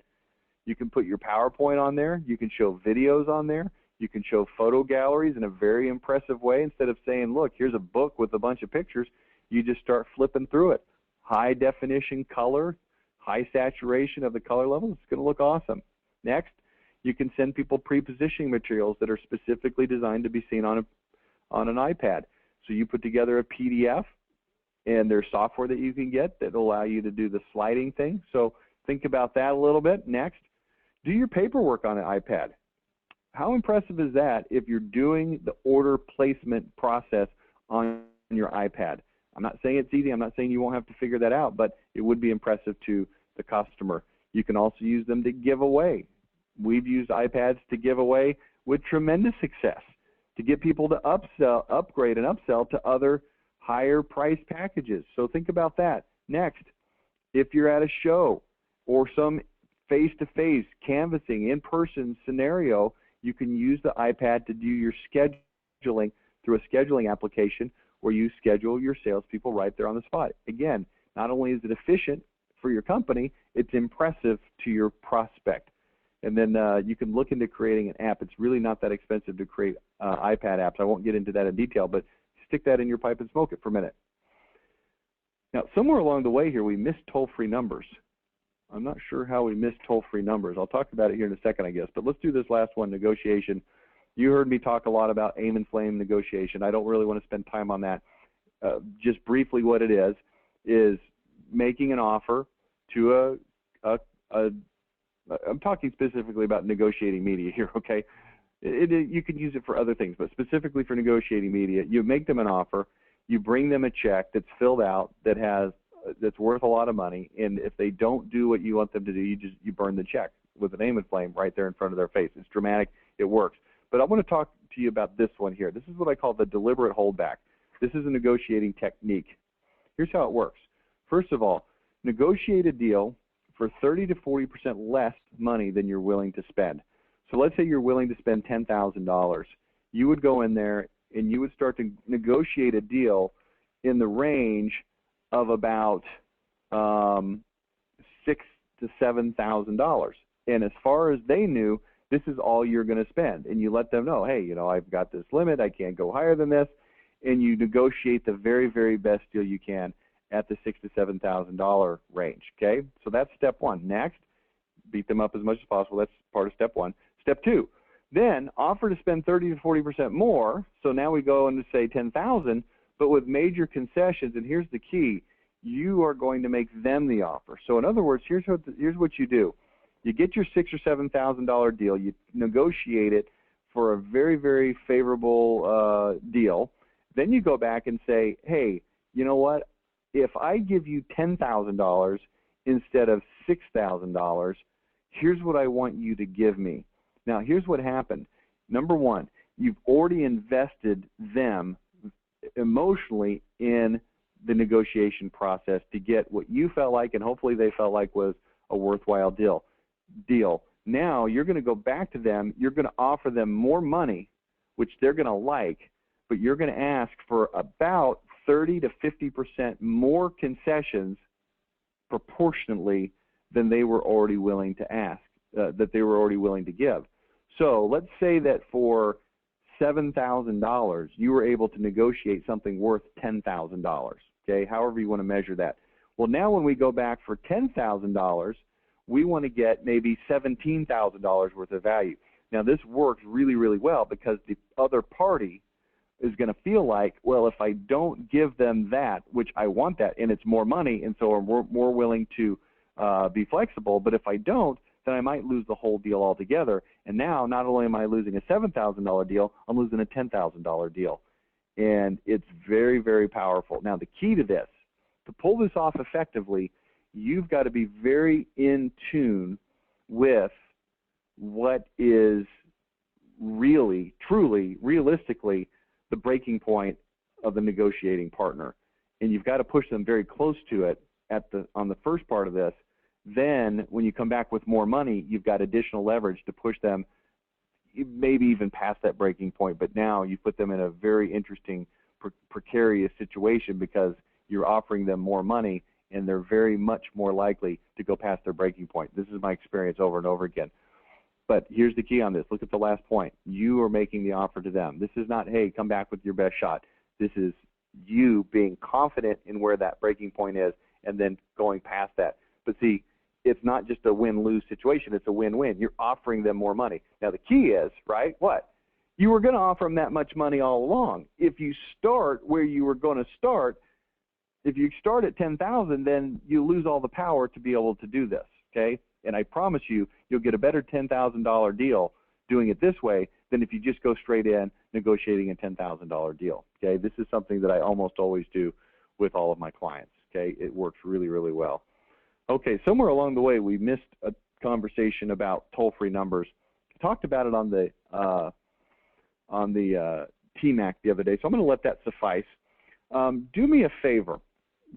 You can put your PowerPoint on there. You can show videos on there. You can show photo galleries in a very impressive way. Instead of saying, look, here's a book with a bunch of pictures, you just start flipping through it. High definition color, high saturation of the color level. It's going to look awesome. Next, you can send people pre-positioning materials that are specifically designed to be seen on an iPad. So you put together a PDF, and there's software that you can get that will allow you to do the sliding thing. So think about that a little bit. Next, do your paperwork on an iPad. How impressive is that if you're doing the order placement process on your iPad? I'm not saying it's easy. I'm not saying you won't have to figure that out, but it would be impressive to the customer. You can also use them to give away. We've used iPads to give away with tremendous success to get people to upgrade and upsell to other higher price packages. So think about that. Next, if you're at a show or some face-to-face canvassing in-person scenario, you can use the iPad to do your scheduling through a scheduling application where you schedule your salespeople right there on the spot. Again, not only is it efficient for your company, it's impressive to your prospect. And then you can look into creating an app. It's really not that expensive to create iPad apps. I won't get into that in detail, but stick that in your pipe and smoke it for a minute. Now, somewhere along the way here, we missed toll-free numbers. I'm not sure how we missed toll-free numbers. I'll talk about it here in a second, I guess. But let's do this last one, negotiation. You heard me talk a lot about aim and flame negotiation. I don't really want to spend time on that. Just briefly, what it is making an offer to I'm talking specifically about negotiating media here, okay? You can use it for other things, but specifically for negotiating media, you make them an offer, you bring them a check that's filled out that's worth a lot of money, and if they don't do what you want them to do, you burn the check with an aim and flame right there in front of their face. It's dramatic. It works. But I want to talk to you about this one here. This is what I call the deliberate holdback. This is a negotiating technique. Here's how it works. First of all, negotiate a deal for 30 to 40% less money than you're willing to spend. So let's say you're willing to spend $10,000. You would go in there and you would start to negotiate a deal in the range of about $6,000 to $7,000. And as far as they knew, this is all you're going to spend. And you let them know, hey, I've got this limit. I can't go higher than this. And you negotiate the very, very best deal you can at the $6,000 to $7,000 range, okay? So that's step one. Next, beat them up as much as possible. That's part of step one. Step 2, then offer to spend 30 to 40% more. So now we go into say 10,000, but with major concessions. And here's the key: you are going to make them the offer. So in other words, here's what you do: you get your $6,000 or $7,000 deal, you negotiate it for a very, very favorable deal. Then you go back and say, hey, you know what? If I give you $10,000 instead of $6,000, here's what I want you to give me. Now, here's what happened. Number one, you've already invested them emotionally in the negotiation process to get what you felt like and hopefully they felt like was a worthwhile deal. Now you're going to go back to them. You're going to offer them more money, which they're going to like, but you're going to ask for about 30 to 50% more concessions proportionately than they were already willing to ask, that they were already willing to give. So let's say that for $7,000, you were able to negotiate something worth $10,000, okay, however you want to measure that. Well, now when we go back for $10,000, we want to get maybe $17,000 worth of value. Now, this works really, really well because the other party is going to feel like, well, if I don't give them that, which I want that, and it's more money, and so we're more willing to be flexible, but if I don't, then I might lose the whole deal altogether. And now, not only am I losing a $7,000 deal, I'm losing a $10,000 deal. And it's very, very powerful. Now, the key to this, to pull this off effectively, you've got to be very in tune with what is really, truly, realistically the breaking point of the negotiating partner. And you've got to push them very close to it on the first part of this. Then when you come back with more money, you've got additional leverage to push them maybe even past that breaking point. But now you put them in a very interesting, precarious situation because you're offering them more money, and they're very much more likely to go past their breaking point. This is my experience over and over again. But here's the key on this. Look at the last point. You are making the offer to them. This is not, hey, come back with your best shot. This is you being confident in where that breaking point is and then going past that. But see, it's not just a win-lose situation. It's a win-win. You're offering them more money. Now, the key is, right, what? You were going to offer them that much money all along. If you start where you were going to start, if you start at $10,000, then you lose all the power to be able to do this, okay? And I promise you, you'll get a better $10,000 deal doing it this way than if you just go straight in negotiating a $10,000 deal, okay? This is something that I almost always do with all of my clients, okay? It works really, really well. Okay, somewhere along the way, we missed a conversation about toll-free numbers. I talked about it on the TMAC the other day, so I'm going to let that suffice. Do me a favor.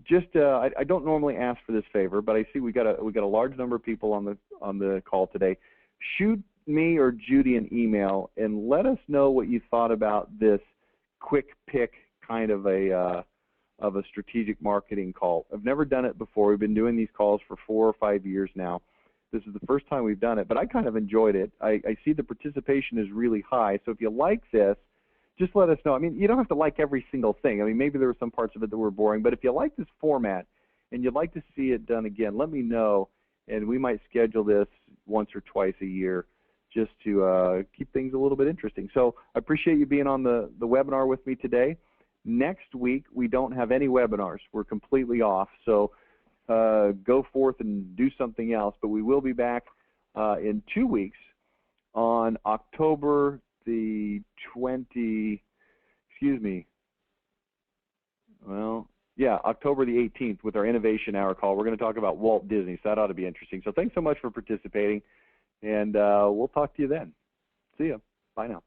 Just I don't normally ask for this favor, but I see we got a large number of people on the call today. Shoot me or Judy an email and let us know what you thought about this quick pick kind of a strategic marketing call. I've never done it before. We've been doing these calls for 4 or 5 years now. This is the first time we've done it, but I kind of enjoyed it. I see the participation is really high. So if you like this, just let us know. I mean, you don't have to like every single thing. I mean, maybe there were some parts of it that were boring, but if you like this format and you'd like to see it done again, let me know, and we might schedule this once or twice a year just to keep things a little bit interesting. So I appreciate you being on the webinar with me today. Next week, we don't have any webinars. We're completely off, so go forth and do something else. But we will be back in 2 weeks on October the 20, October the 18th with our Innovation Hour call. We're going to talk about Walt Disney, so that ought to be interesting. So thanks so much for participating, and we'll talk to you then. See ya. Bye now.